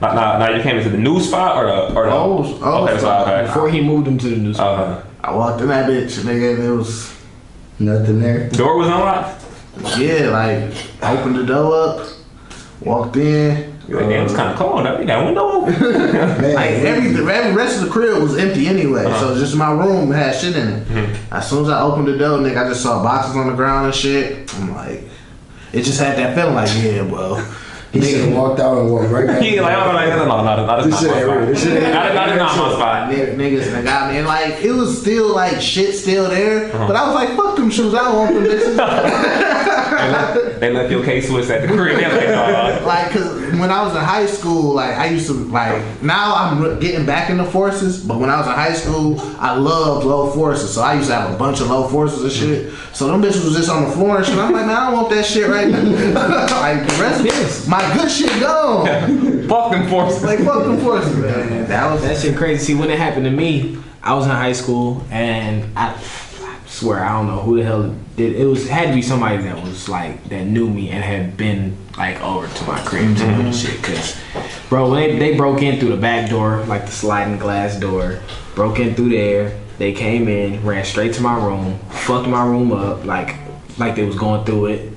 Now you came into the new spot or the old okay, spot. okay. Before he moved him to the new spot. I walked in that bitch, nigga, and it was Nothing there. Door was unlocked. yeah, like opened the door up, walked in. Like, damn, it's kind of cold. I think that window open. Like every rest of the crib was empty anyway, so just my room had shit in it. As soon as I opened the door, nigga, I just saw boxes on the ground and shit. I'm like, it just had that feeling like, yeah, bro. He should have walked out and walked right back. He like, no, that's not my spot. That's not my spot. Niggas that got me, and like it was still like shit still there, but I was like, fuck them shoes, I don't want them bitches. They left your K-Swiss at the crib. They're like, Like, cause when I was in high school, like I used to like. Now I'm getting back into forces, but when I was in high school, I loved low forces, so I used to have a bunch of low forces and shit. So them bitches was just on the floor and shit. I'm like, man, I don't want that shit right now. Like the rest of this, my good shit gone. fuck them forces. Like fuck them forces, man. That shit crazy. See, when it happened to me, I was in high school and I swear I don't know who the hell did it. Had to be somebody that was like that knew me and had been like over to my crib and shit. Cause bro, when they broke in through the back door, like the sliding glass door, broke in through there. They came in, ran straight to my room, fucked my room up like they was going through it.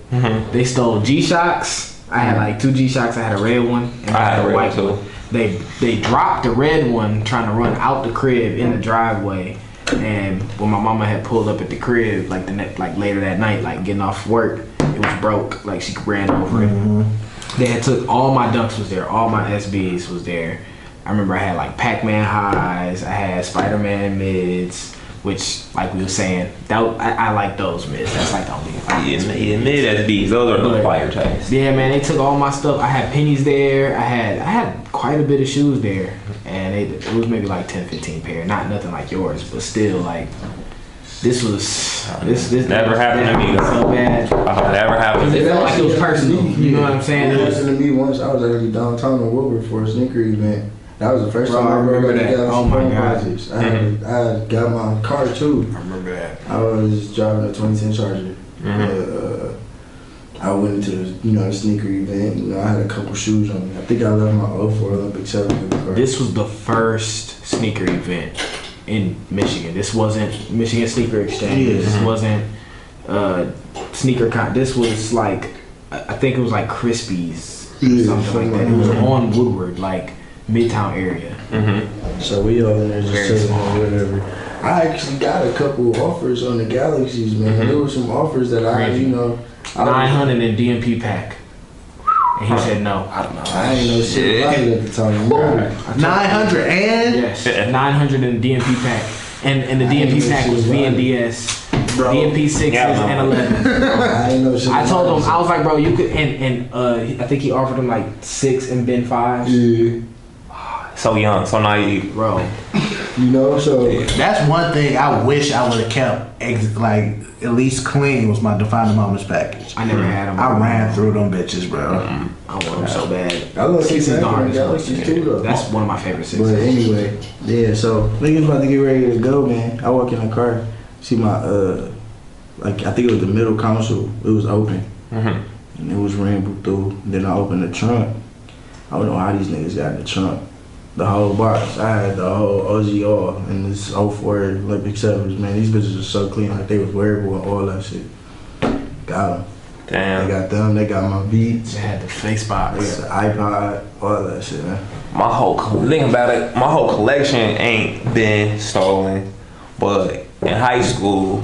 They stole G-Shocks. I had like 2 G-Shocks. I had a red one and I had a white one. They dropped the red one trying to run out the crib in the driveway, and when my mama had pulled up at the crib like later that night, like getting off work, it was broke. Like she ran over it. They had took all my Dunks was there, all my SBs was there. I remember I had like Pac-Man highs, I had Spider-Man mids, which like we were saying, that I like those mids. That's like the only Yeah, mid SBs. Those are the fire types. Yeah, man, they took all my stuff. I had pennies there. I had quite a bit of shoes there, and it was maybe like 10-15 pair. Not nothing like yours, but still like this never happened to me. So bad. Never happened. It felt like it was personal. You know what I'm saying? It happened to me once. I was actually downtown in Wilbur for a sneaker event. That was the first time I remember got that. Oh my God. projects. I had got my car too. I remember that. I was driving a 2010 Charger. I went into the sneaker event. I had a couple shoes on me. I think I left my 04 Olympic 7 in the car. This was the first sneaker event in Michigan. This wasn't Michigan Sneaker Exchange. This wasn't Sneaker Con. This was like, I think it was like Crispy's or something like that. It was on Woodward, like Midtown area. So we all in there just chilling or whatever. I actually got a couple offers on the Galaxies, man. There were some offers that I 900 in DMP pack. And he said no. I don't know. I ain't know shit about it at the time. 900 and yes, 900 in DMP pack. And the DMP pack was VNDS bro. DMP 6s and 11s. I ain't know shit. I told about him, I was like, bro, you could, and I think he offered him like 6 and Ben 5s. Yeah, So young, so naive. Bro, you know, so That's one thing I wish I would have kept, like, at least clean was my Defining Moments package. I never had them. I ran through them bitches, bro. I want them so bad. I love 6 is the hardest one. Galaxies too, though. That's one of my favorite 6s. But anyway, yeah, so niggas about to get ready to go, man. I walk in the car, see my, like, I think it was the middle console. It was open. Mm-hmm. And it was rainbow through. Then I opened the trunk. I don't know how these niggas got in the trunk. The whole box. I had the whole OGR and this 04 Olympic 7s, man. These bitches are so clean, like they was wearable and all that shit. Got them. Damn. They got them, they got my Beats. They had the face They box. got the iPod, all that shit, man. My whole thing about it, my whole collection ain't been stolen, but in high school,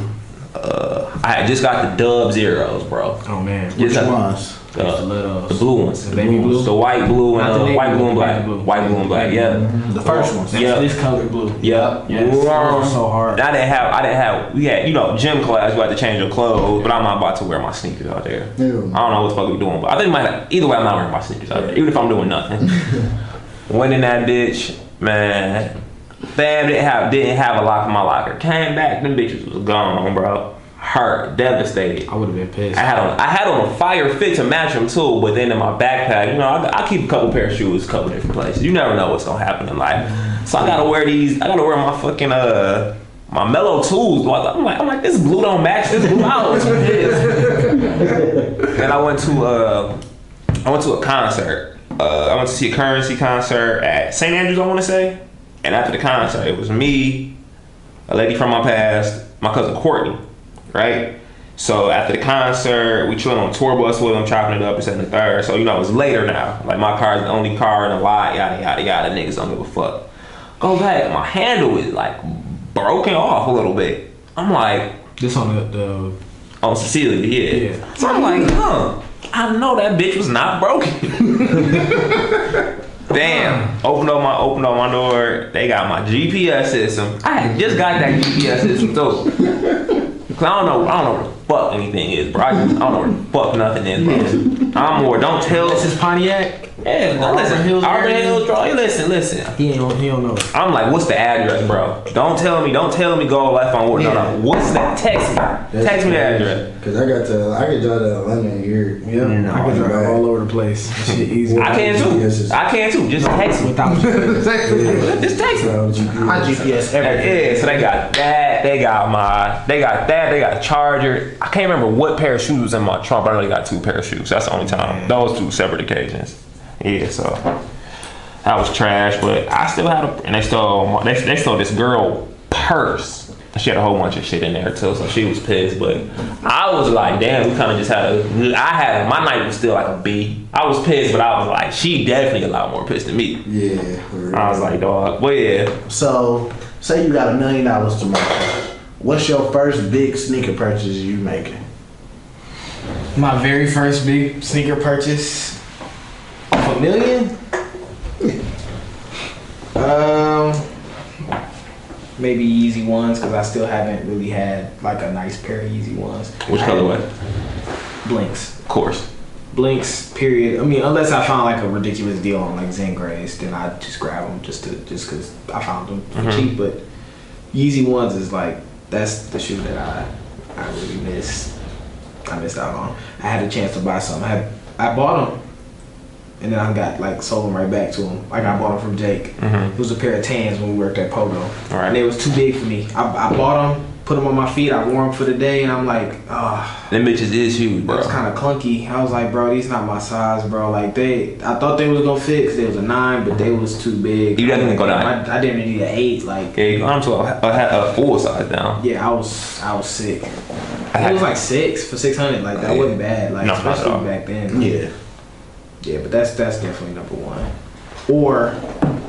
I had just got the Dub Zeros, bro. Oh man. Which Just ones? the blue ones, The baby blue? the white blue Not the and navy white blue and blue, black, the blue. white blue and black. Yeah, The first ones. Yeah. This color blue. yeah. Yes. Those are so hard. I didn't have. We had, gym class. You had to change your clothes, but I'm not about to wear my sneakers out there. Yeah. I don't know what the fuck we doing, but I think either way, I'm not wearing my sneakers out there, even if I'm doing nothing. Went in that bitch, man. Fam didn't have a lock in my locker. Came back, them bitches was gone, bro. Hurt, devastated. I would have been pissed. I had on a fire fit to match them too, but then in my backpack, I keep a couple pair of shoes, a couple different places. You never know what's gonna happen in life. So I gotta wear these. I gotta wear my fucking my mellow tools. I'm like, this blue don't match this blue. I was pissed. And I went to a concert. I went to see a Currency concert at St. Andrews, I want to say. And after the concert, it was me, a lady from my past, my cousin Courtney, right? So after the concert, we chilling on a tour bus with them, chopping it up, this and the third. So, it's later now. Like, my car's the only car in the lot, yada, yada, yada. Niggas don't give a fuck. Go back, my handle is, like, broken off a little bit. I'm like... This on the On Cecilia, yeah. Yeah. So I'm like, I know that bitch was not broken. Damn. Opened up my door. They got my GPS system. I had just got that GPS system too. Cause I don't know where the fuck anything is, bro. I don't know where the fuck nothing is, bro. Don't tell. This is Pontiac. Yeah, no, listen. Auburn Hills, bro. Listen. He don't know. I'm like, what's the address, bro? Don't tell me go left on Wood. No. What's that? Text me. Text me the address. Cause I can drive to Atlanta here. Yeah, No, I can drive all over the place. That shit easy. I can too. Just text me. Without Just text me. My GPS everything. Yeah, so they got that. They got a charger. I can't remember what pair of shoes was in my trunk, but I only got 2 pair of shoes. That's the only time. Those 2 separate occasions. Yeah, so that was trash, but I still had and they stole this girl purse. She had a whole bunch of shit in there too, so she was pissed. But I was like, damn, we kind of just my night was still like a B. I was pissed, but I was like, she definitely a lot more pissed than me. Yeah. I was like, dog, well, yeah. So, say you got $1 million to make. What's your first big sneaker purchase you making? My very first big sneaker purchase. $1 million? Maybe Yeezy ones, because I still haven't really had like a nice pair of Yeezy ones. Which colorway? Blinks. Of course. Blinks, period. I mean, unless I found like a ridiculous deal on like Zen Grays, then I just grab them just because I found them for cheap. But Yeezy ones is like, that's the shoe that I really missed. I missed out on. I had a chance to buy some. I bought them, and then I got like sold them right back to him. Like I bought them from Jake. It was a pair of tans when we worked at Pogo. Right. And they was too big for me. I bought them, put them on my feet. I wore them for the day, and I'm like, them bitches is huge, bro. it's kind of clunky. I was like, bro, these not my size, bro. Like I thought they was gonna fit because they was a 9, but they was too big. You definitely go down. I didn't need an 8. Like Yeah, I'm to a full size down. yeah, I was sick. It was like 6 for 600. Like that wasn't bad. Like No, not at all. especially back then. Yeah. Yeah, but that's definitely number 1. Or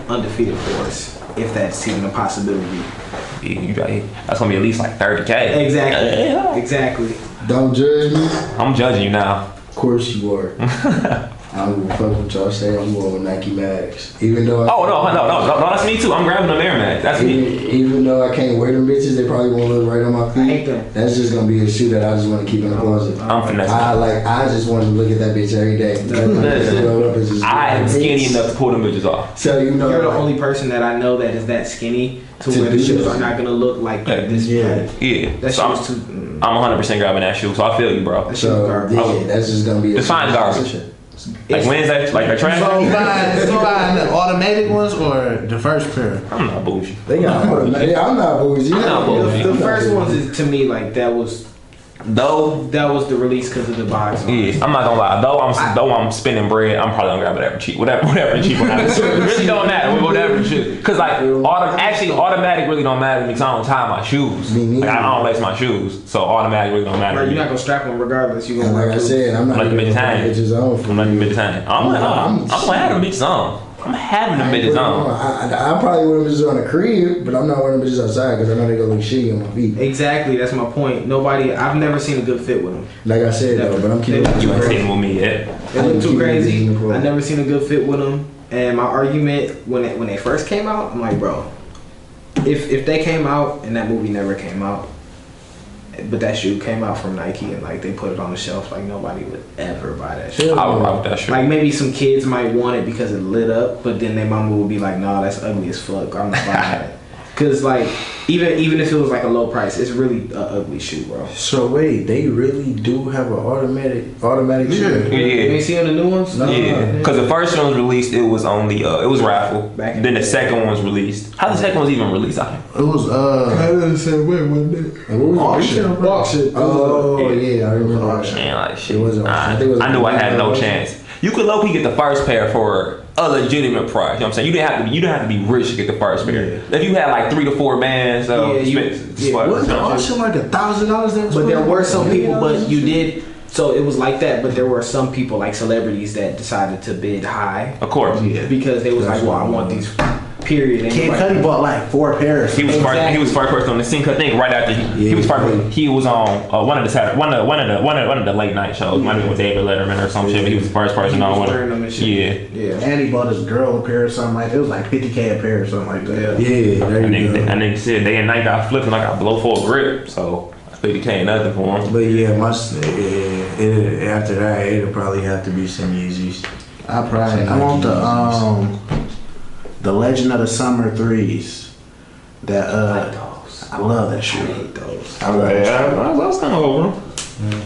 undefeated force, if that's even a possibility. That's gonna be at least like 30K. Exactly. Yeah. Exactly. Don't judge me. I'm judging you now. Of course you are. I don't give a fuck what y'all say. I'm going with Nike Max. Even though No, that's me too. I'm grabbing them Air Max. That's me. Even though I can't wear them bitches, they probably won't look right on my feet. I hate them. That's just gonna be a shoe that I just want to keep in the closet. I'm finessing. I just want to look at that bitch every day. Listen, I am skinny enough to pull them bitches off. So you know, you're the only person that I know that is that skinny to where the shoes are not gonna look like this. Yeah. That So shoe's too. I'm 100% grabbing that shoe. So I feel you, bro. so yeah, that's just gonna be. It's fine garbage. Like when is that? Like a trash? So you buying the automatic ones or the first pair? I'm not bougie. They got automatic. I'm not bougie. I'm not bougie. The first ones is to me like that was the release because of the box. Yeah, I'm not gonna lie. Though I'm spending bread, I'm probably gonna grab whatever cheap, whatever cheap one. It really don't matter. Whatever shit. Cause like automatic really don't matter to me. Cause I don't tie my shoes. Like, I don't lace my shoes, so automatic really don't matter. Right, to me. you're not gonna strap them regardless. You gonna like I said, I'm not like the bitches hang. I'm like the bitches hang. I'm gonna have them bitches on. I'm having them bitches on. I probably wear them bitches on the crib, but I'm not wearing them bitches outside because I know they gonna look shitty on my feet. Exactly, that's my point. I've never seen a good fit with them. Like I said though, but I'm keeping it. You ain't seen with me yet. They look too crazy. I never seen a good fit with them. And my argument when they first came out, I'm like, bro, if they came out and that movie never came out, but that shoe came out from Nike and like they put it on the shelf, like nobody would ever buy that shoe. I would rock that shoe. Like maybe some kids might want it because it lit up, but then their mama would be like, nah, that's ugly as fuck. I'm not buying it. Cause like even if it was like a low price, it's really an ugly shoe, bro. So wait, they really do have an automatic shoe? Yeah. You ain't seen the new ones? No. Yeah, because the first one was released, it was on the it was raffle. Then the second one was released. How the second one was even released? It was I didn't say when one day. Auction. Oh yeah, I remember auction. Man, like shit. It was auction. I knew I had no chance. You could low key get the first pair for a legitimate price. You know what I'm saying? You didn't have to be rich to get the first pair. Yeah. If you had like 3 to 4 bands, Wasn't the auction like $1,000? But there were some people, but you did. So it was like that, but there were some people like celebrities that decided to bid high. Of course. Yeah. Because they was like, well, I want these. Period. And Kid Cudi bought like 4 pairs. He was first. He was first person on the scene. 'Cause I think right after he was first. He was on one of the late night shows. Might be with David Letterman or some shit. But he was the first person on one. Yeah. And he bought his girl a pair or something like that. It was like $50K a pair or something like that. Yeah, there you go. And nigga said they and Nike got flipped and I got blow for a grip. So $50K ain't nothing for him. But yeah, after that, it'll probably have to be some Yeezys. I want the Legend of the Summer 3s. That I like those. I love that shoe. I hate those. I was kind of over them.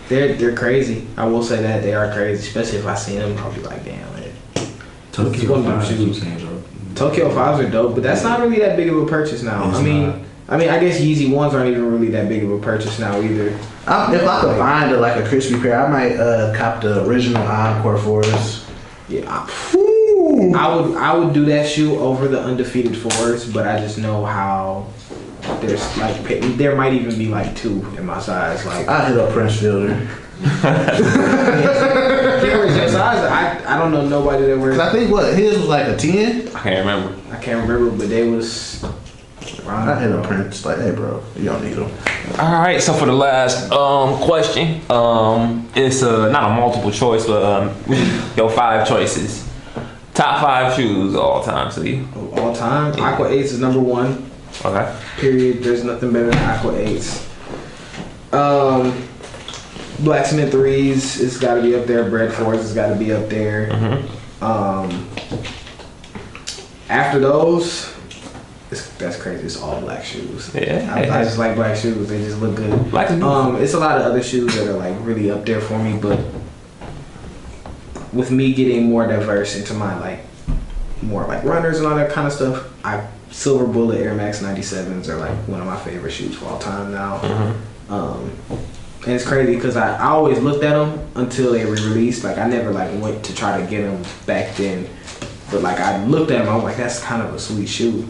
They're crazy. I will say that they are crazy. Especially if I see them, I'll be like, damn. Tokyo one of them 5s shoes. Tokyo 5s are dope, but that's not really that big of a purchase now. I mean, I guess Yeezy 1s aren't even really that big of a purchase now either. If I could find a crispy pair, I might cop the original Encore 4s. Yeah, I would do that shoe over the undefeated 4s, but I just know how there's like there might even be like 2 in my size. Like I hit up Prince Fielder. your size? I don't know nobody that wears. I think his was like a 10. I can't remember, but they was. I hit up Prince like, hey bro, you don't need them. All right, so for the last question, it's not a multiple choice, but your 5 choices. Top 5 shoes of all time, so you. All time? Aqua 8s is number 1. Okay. Period. There's nothing better than Aqua 8s. Blacksmith 3s, it's got to be up there. Bread 4s, it's got to be up there. After those, that's crazy. It's all black shoes. Yeah. I just like black shoes. They just look good. It's a lot of other shoes that are like really up there for me, but with me getting more diverse into my like more like runners and all that kind of stuff, Silver Bullet Air Max 97s are like one of my favorite shoes of all time now. And it's crazy because I always looked at them until they were released. Like I never like went to try to get them back then, but like I looked at them, I was like, that's kind of a sweet shoe.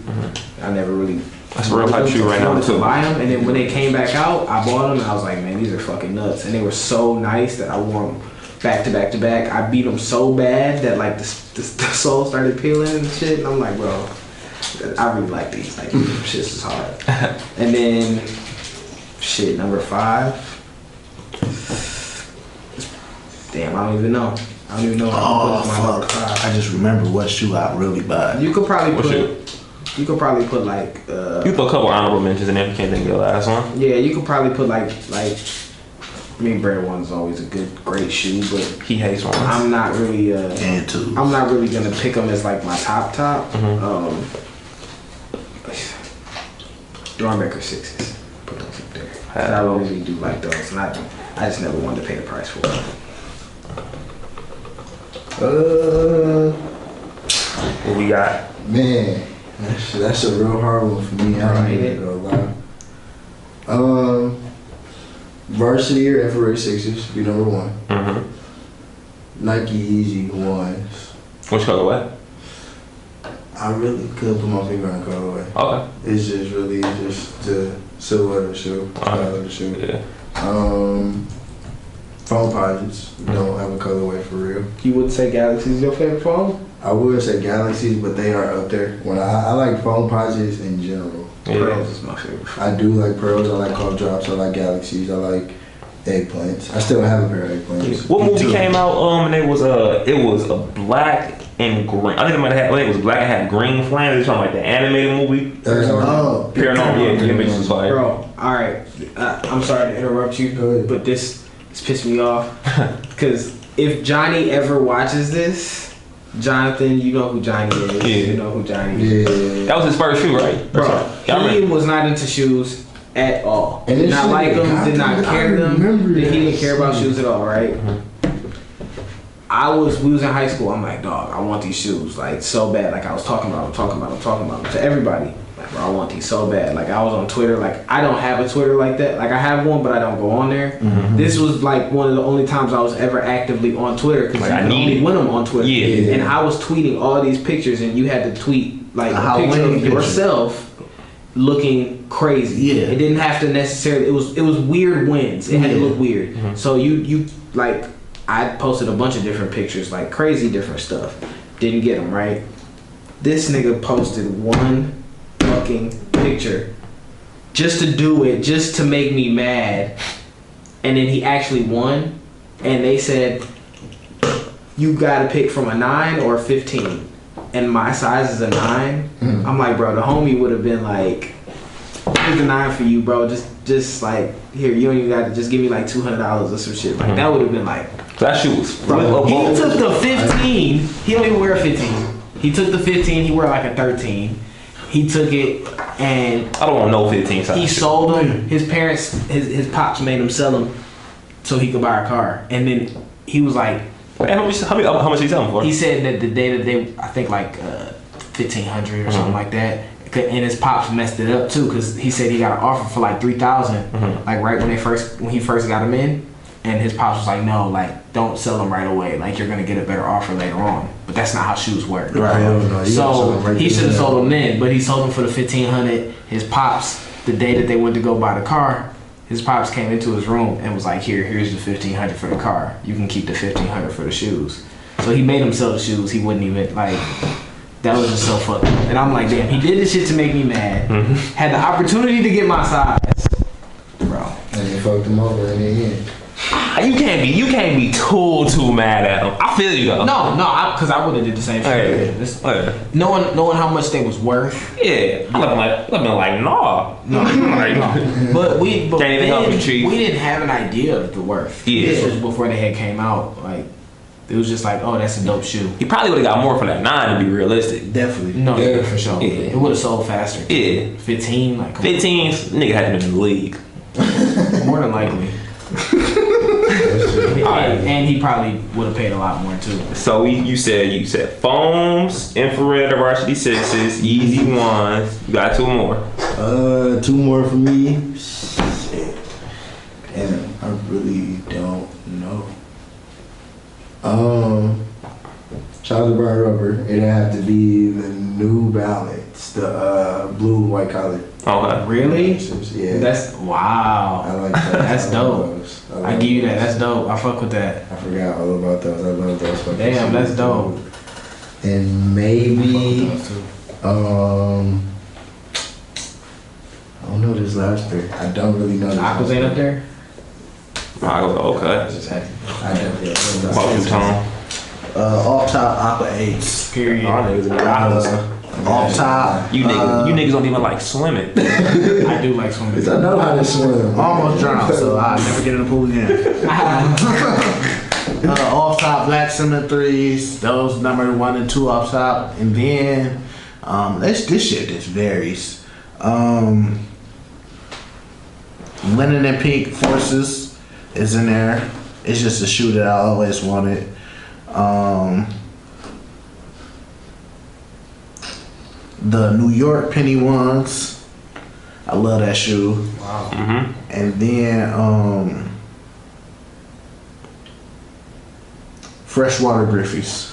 I never really. That's a real hype shoe right now too. To buy them, and then when they came back out, I bought them and I was like, man, these are fucking nuts. And they were so nice that I wore them back to back to back. I beat them so bad that like the sole started peeling and shit. And I'm like, bro, I really like these. Like, shit is hard. And then, shit, number 5. Damn, I don't even know. I don't even know how Oh to put my number fuck! 5. I just remember what shoe I really buy. You could probably What put. shoe? You could probably put like. You throw a couple honorable mentions in there if you can't think of your last one. Yeah, you could probably put like. I mean, Bread One's always a great shoe, but He hates ones. I'm not really. And two. I'm not really gonna pick them as like my top. Dornmaker 6s. Put those up there. 'Cause I really do like those, and I just never wanted to pay the price for them. What we got? Man, that's a real hard one for me. I ain't even gonna lie. Varsity or Infrared 6s be number 1. Mm-hmm. Nike Easy 1s. Which colorway? I really could put my finger on colorway. Okay. It's just really just the silhouette of the shoe, style of the shoe. Yeah. Phone posits don't have a colorway for real. You would say Galaxy's your favorite phone? I would say Galaxies, but they are up there. When I like phone posits in general. Pearls is my favorite. I do like pearls. I like cough drops. I like Galaxies. I like eggplants. I still have a pair of eggplants. What Me movie too. came out? And it was a black and green. I think it might have. I think it was black and had green flames. It's something like the animated movie. Oh, Paranormal. Yeah, the image was fire. Bro, all right. I'm sorry to interrupt you, Go ahead. but this pissed me off. Because if Johnny ever watches this, Jonathan, you know who Johnny is. Yeah. You know who Johnny is. Yeah. That was his first shoe, right? Bro, Y'all he remember? was not into shoes at all. And Did this not shit like them, got did not them. care I them. remember He that didn't care about shit. shoes at all, right? We was in high school. I'm like, dog, I want these shoes like so bad. Like I was talking about them to everybody. Like, bro, I want these so bad. Like I was on Twitter. Like I don't have a Twitter like that. Like I have one, but I don't go on there. Mm-hmm. This was like one of the only times I was ever actively on Twitter because Like, you I could need only it. win them on Twitter. Yeah. And I was tweeting all these pictures, and you had to tweet like A a Halloween picture of picture. yourself looking crazy. Yeah. It didn't have to necessarily. It was weird wins. It had to Yeah. look weird. So you like. I posted a bunch of different pictures, like crazy different stuff. Didn't get them right. This nigga posted one fucking picture just to do it, just to make me mad. And then he actually won. And they said, you gotta pick from a 9 or a 15. And my size is a 9. I'm like, bro, the homie would have been like, here's the 9 for you, bro. Just like, here, you don't even got to just give me like $200 or some shit. Like, that would have been like, That shoe was bro, he took the 15. He don't even wear a 15. He took the 15. He wear like a 13. He took it and I don't want no 15 size. he sold them. His parents, his pops made him sell them so he could buy a car. And then he was like, Hey, how much did he sell them for? he said that the day that they, I think like 1,500 or something like that. And his pops messed it up too, because he said he got an offer for like 3,000, like right when he first got him in, and his pops was like, no, like don't sell them right away, like you're gonna get a better offer later on. But that's not how shoes work. Right. So he should have sold them then, but he sold them for the 1,500. His pops, the day that they went to go buy the car, his pops came into his room and was like, here's the 1,500 for the car. You can keep the 1,500 for the shoes. So he made him sell the shoes. He wouldn't even like. That was just so fucked up. And I'm like, damn, he did this shit to make me mad. Had the opportunity to get my size. Bro. And they fucked him over in the end. You can't be too mad at him. I feel you though. No, because I would have did the same shit. This- Knowing how much they was worth. Yeah. I've been like, nah. No. But Can't even help you, Chief. we didn't have an idea of the worth. Yeah. This was before they had came out. Like, it was just like, oh, that's a dope shoe. He probably would have got more for that 9 to be realistic. Definitely. No, Yeah. for sure. Yeah. It would have sold faster. Yeah. 15, like, come on. 15, nigga hadn't been in the league. More than likely. And he probably would have paid a lot more too. So you said foams, infrared or varsity 6s, easy 1s. You got 2 more. 2 more for me. Shit. Damn, I really don't know. Chocolate brown rubber. It'd have to be the New Balance, the blue and white collar. Okay. Really? Yeah. That's wow. I like that. That's I dope. love those. I love give you that. those. That's dope. I fuck with that. I forgot all about those. I love those. fucking Damn, that's shoes, dope. dude. And maybe, Those too. I don't know this last pair. I don't really know. This Aquas last ain't up pair. there. I was okay. Just had. I don't. Yeah, What about you, Tom? Off top Aqua 8s. Period. Y'all niggas are dollars. Off top. You niggas don't even like swimming. I do like swimming. I know how to swim. Almost drowned, so I'll never get in the pool again. Off top Black Cement 3s. Those number 1 and 2 off top. And then, this shit just varies. Linen and Pink Forces is in there. It's just a shoe that I always wanted. The New York Penny ones. I love that shoe. Wow. Mm-hmm. And then Freshwater Griffies.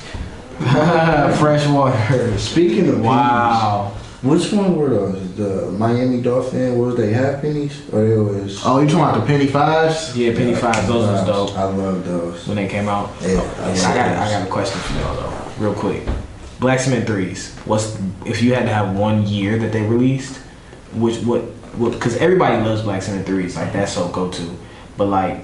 Freshwater. Speaking of Wow. pennies, which one were those? The Miami Dolphin, was they half pennies? Or they was... Oh, you talking about the Penny Fives? Yeah, Penny Five. Those was dope I love those. when they came out. Yeah, I got a question for y'all though, real quick. Black Cement 3s. What's if you had to have one year that they released? What? Because everybody loves Black Cement 3s. Like that's so go to. But like,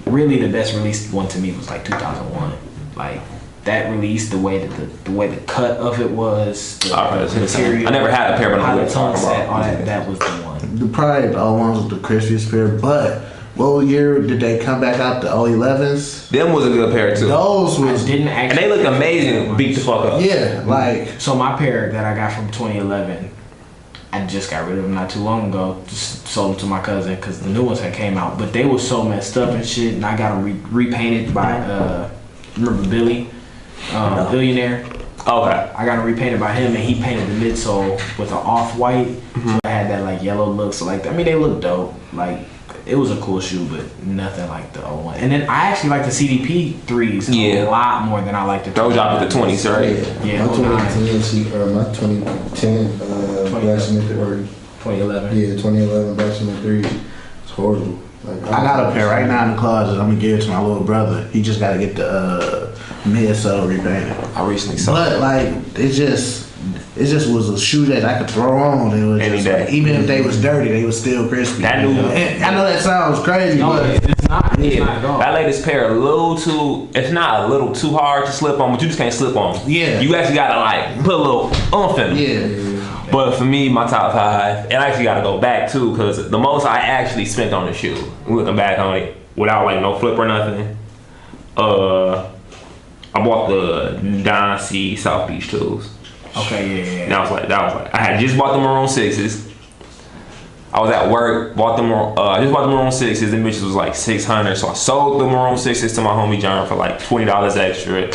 really, the best released one to me was like 2001. Like that release, the way that the cut of it was. The material, I never had a pair, but I how know the what you're tone talking set, about. all that was the one. The probably the ones with the crispiest pair. But what year did they come back out? The 011s? Them was a good pair too. Those I was didn't And actually. they looked amazing. Beat the fuck up. yeah, like So my pair that I got from 2011, I just got rid of them not too long ago. Just sold them to my cousin because the new ones had came out, but they were so messed up and shit. And I got them repainted by remember Billy, Billionaire. Okay. I got them repainted by him, and he painted the midsole with an off-white. So I had that like yellow look. So like, I mean, they look dope. Like it was a cool shoe, but nothing like the 01. And then I actually like the CDP 3s a lot more than I like the. Those dropped with the 20s, right? Yeah, my 2010, my 2010 Black Cement 3. 2011. Yeah, 2011 Black Cement 3. It's horrible. Like, I got a pair right now in the closet. I'm gonna give it to my little brother. He just gotta get the midsole repainted. I recently saw But that. like it just was a shoe that I could throw on. And it was Any just, day. like, even if they was dirty, they was still crispy. That new- And I know that sounds crazy, No, but it's not. It's not at Yeah, all. that latest pair a little too. It's not a little too hard to slip on, but you just can't slip on. Yeah. You actually gotta like put a little oomph in. 'em. yeah. But for me, my top 5, and I actually gotta go back too, because the most I actually spent on the shoe, looking back on it, without like no flip or nothing, I bought the Don C South Beach tools. Okay, yeah. And that was like, I had just bought the Maroon 6s. I was at work, bought the I just bought the Maroon 6s. Them bitches was like $600, so I sold the Maroon 6s to my homie John for like $20 extra.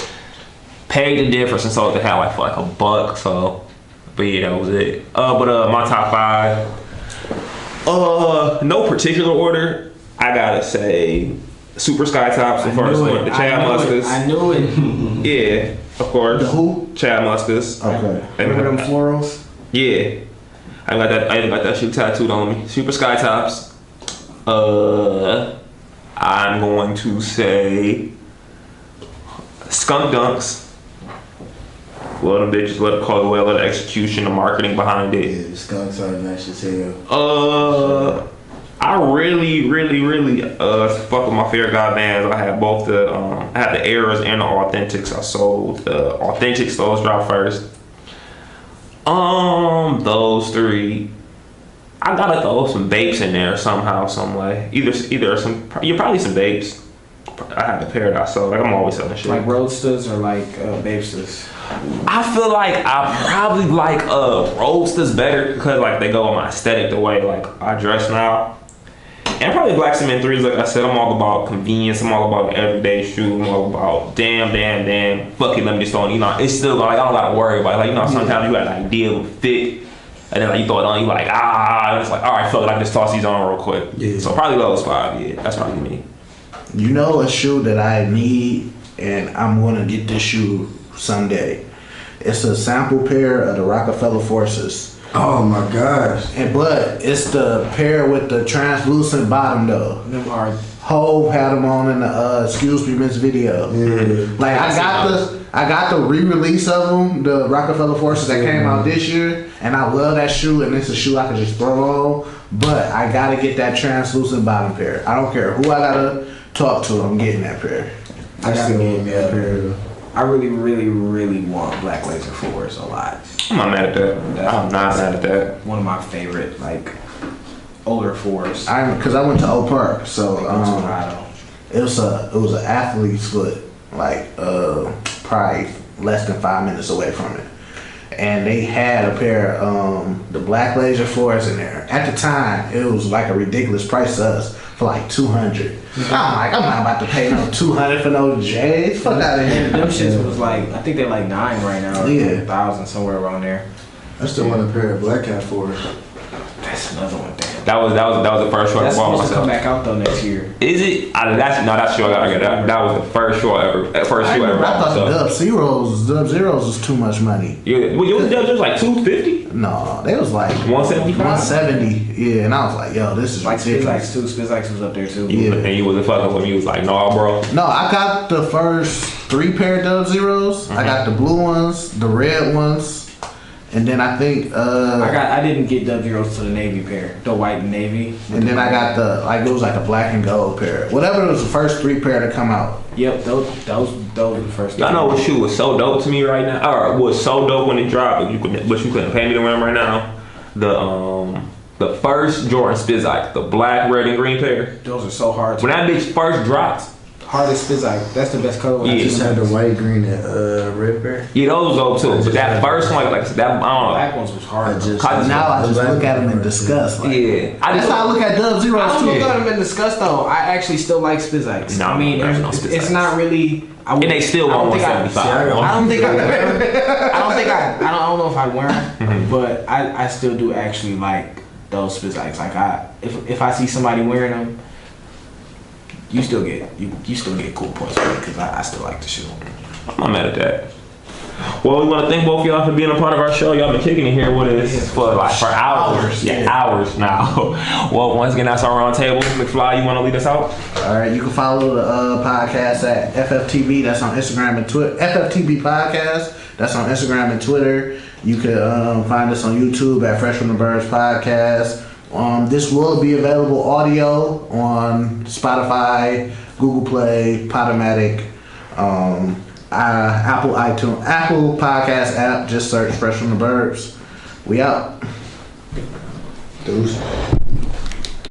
Paid the difference and sold the hat like for like $1. So, but yeah, that was it. But my top 5. No particular order. I gotta say, Super Sky Tops, the first one, the Chad Muskas. I knew it. Yeah, of course. The who? Chad Muskas. Okay. Remember them florals? Yeah, I even got that shoe tattooed on me. Super Sky Tops. I'm going to say Skunk Dunks. Love them bitches, love the colorway, love the execution, the marketing behind it. Yeah, the skunks are nice as hell. I really fuck with my Fear God bands. I had both the I had the Eras and the Authentics. I sold the Authentics. Those dropped first. Those 3. I gotta throw some vapes in there somehow, some way. Either some, probably some vapes. I had a pair that I sold. Like I'm always selling shit. Like Roadsters or like Babesters? I feel like I probably like Roadsters better because like they go with my aesthetic, the way like I dress now. And probably Black Cement 3s, like I said, I'm all about convenience. I'm all about everyday shoe. I'm all about damn. Fuck it, let me just throw it. You know, it's still like I don't gotta worry about it. Like, you know, sometimes you got an idea of fit, and then like you throw it on, you like and it's like, all right, fuck it, I can just toss these on real quick. Yeah. So probably those 5. Yeah, that's probably me. You know a shoe that I need, and I'm gonna get this shoe someday. It's a sample pair of the Rockefeller Forces. Oh my gosh. But it's the pair with the translucent bottom though. Them are. Hove had them on in the Excuse Me Miss video. Yeah. Like I got the re-release of them, the Rockefeller Forces that came out this year, and I love that shoe, and it's a shoe I can just throw on. But I gotta get that translucent bottom pair. I don't care who I gotta talk to, I'm getting that pair. I still want me a pair though. I really, really, really want Black Laser 4s a lot. I'm not mad at that. I'm not mad at that. One of my favorite, like, older 4s. Because I went to Oak Park, so Colorado. it was an athlete's foot, like probably less than 5 minutes away from it. And they had a pair of the Black Laser 4s in there. At the time, it was like a ridiculous price to us for like $200. I'm like, I'm not about to pay no $200 for no J's. Fuck out of here. Them shits was like, I think they're like $9 right now. Yeah. 1,000 somewhere around there. I still want a pair of Black Cat 4s. That's another one. Damn. That was the first show I That's bought supposed to come myself. back out though next year. Is it? That's show I got. That was the first show I ever. First show I ever I bought thought the myself. Dub Zeros was too much money. Yeah, well, your Dubs was like $250. No, they was like 175? 170. Yeah, and I was like, yo, this is Like ridiculous. Spizikes too. Spizikes was up there too. Yeah. And you wasn't fucking with me. You was like, no, bro. No, I got the first 3 pair of Dub Zeros. I got the blue ones, the red ones, and then I think I didn't get Dub Zeros to the navy pair, the white and navy. and then I got it was like a black and gold pair. Whatever was the first 3 pair to come out. Yep, those were the first. Y'all know what shoe was so dope to me right now, or was so dope when it dropped, but you couldn't pay me to wear them right now. The first Jordan Spizike, the black, red, and green pair. Those are so hard. When that bitch first dropped, Hardest Spizike. That's the best color. Yeah. I just had the white, green, and red pair. yeah, those was dope too. But that first one, like that, I Black ones was hard. Now I just look at them in disgust. don't Like, know. Yeah, that's how I look at Dub I Zeros don't too. look at them in disgust though. I actually still like Spizikes. No, I mean, there's no it's Spizikes. not really. And they still want 175. I don't think I wear them. I don't know if I wear them, but I still do actually like those Spizikes. Like if I see somebody wearing them, you still get cool points for me because I still like the shoe. I'm not mad at that. Well, we want to thank both of y'all for being a part of our show. Y'all been kicking it here with us for hours. Yeah, hours now. Well, once again, that's our roundtable. McFlei, you want to lead us out? All right, you can follow the podcast at FFTB. That's on Instagram and Twitter. FFTB Podcast. That's on Instagram and Twitter. You can find us on YouTube at Fresh from the Burbs Podcast. This will be available audio on Spotify, Google Play, Podomatic, Apple Podcast app. Just search Fresh from the Burbs. We out. Deuce.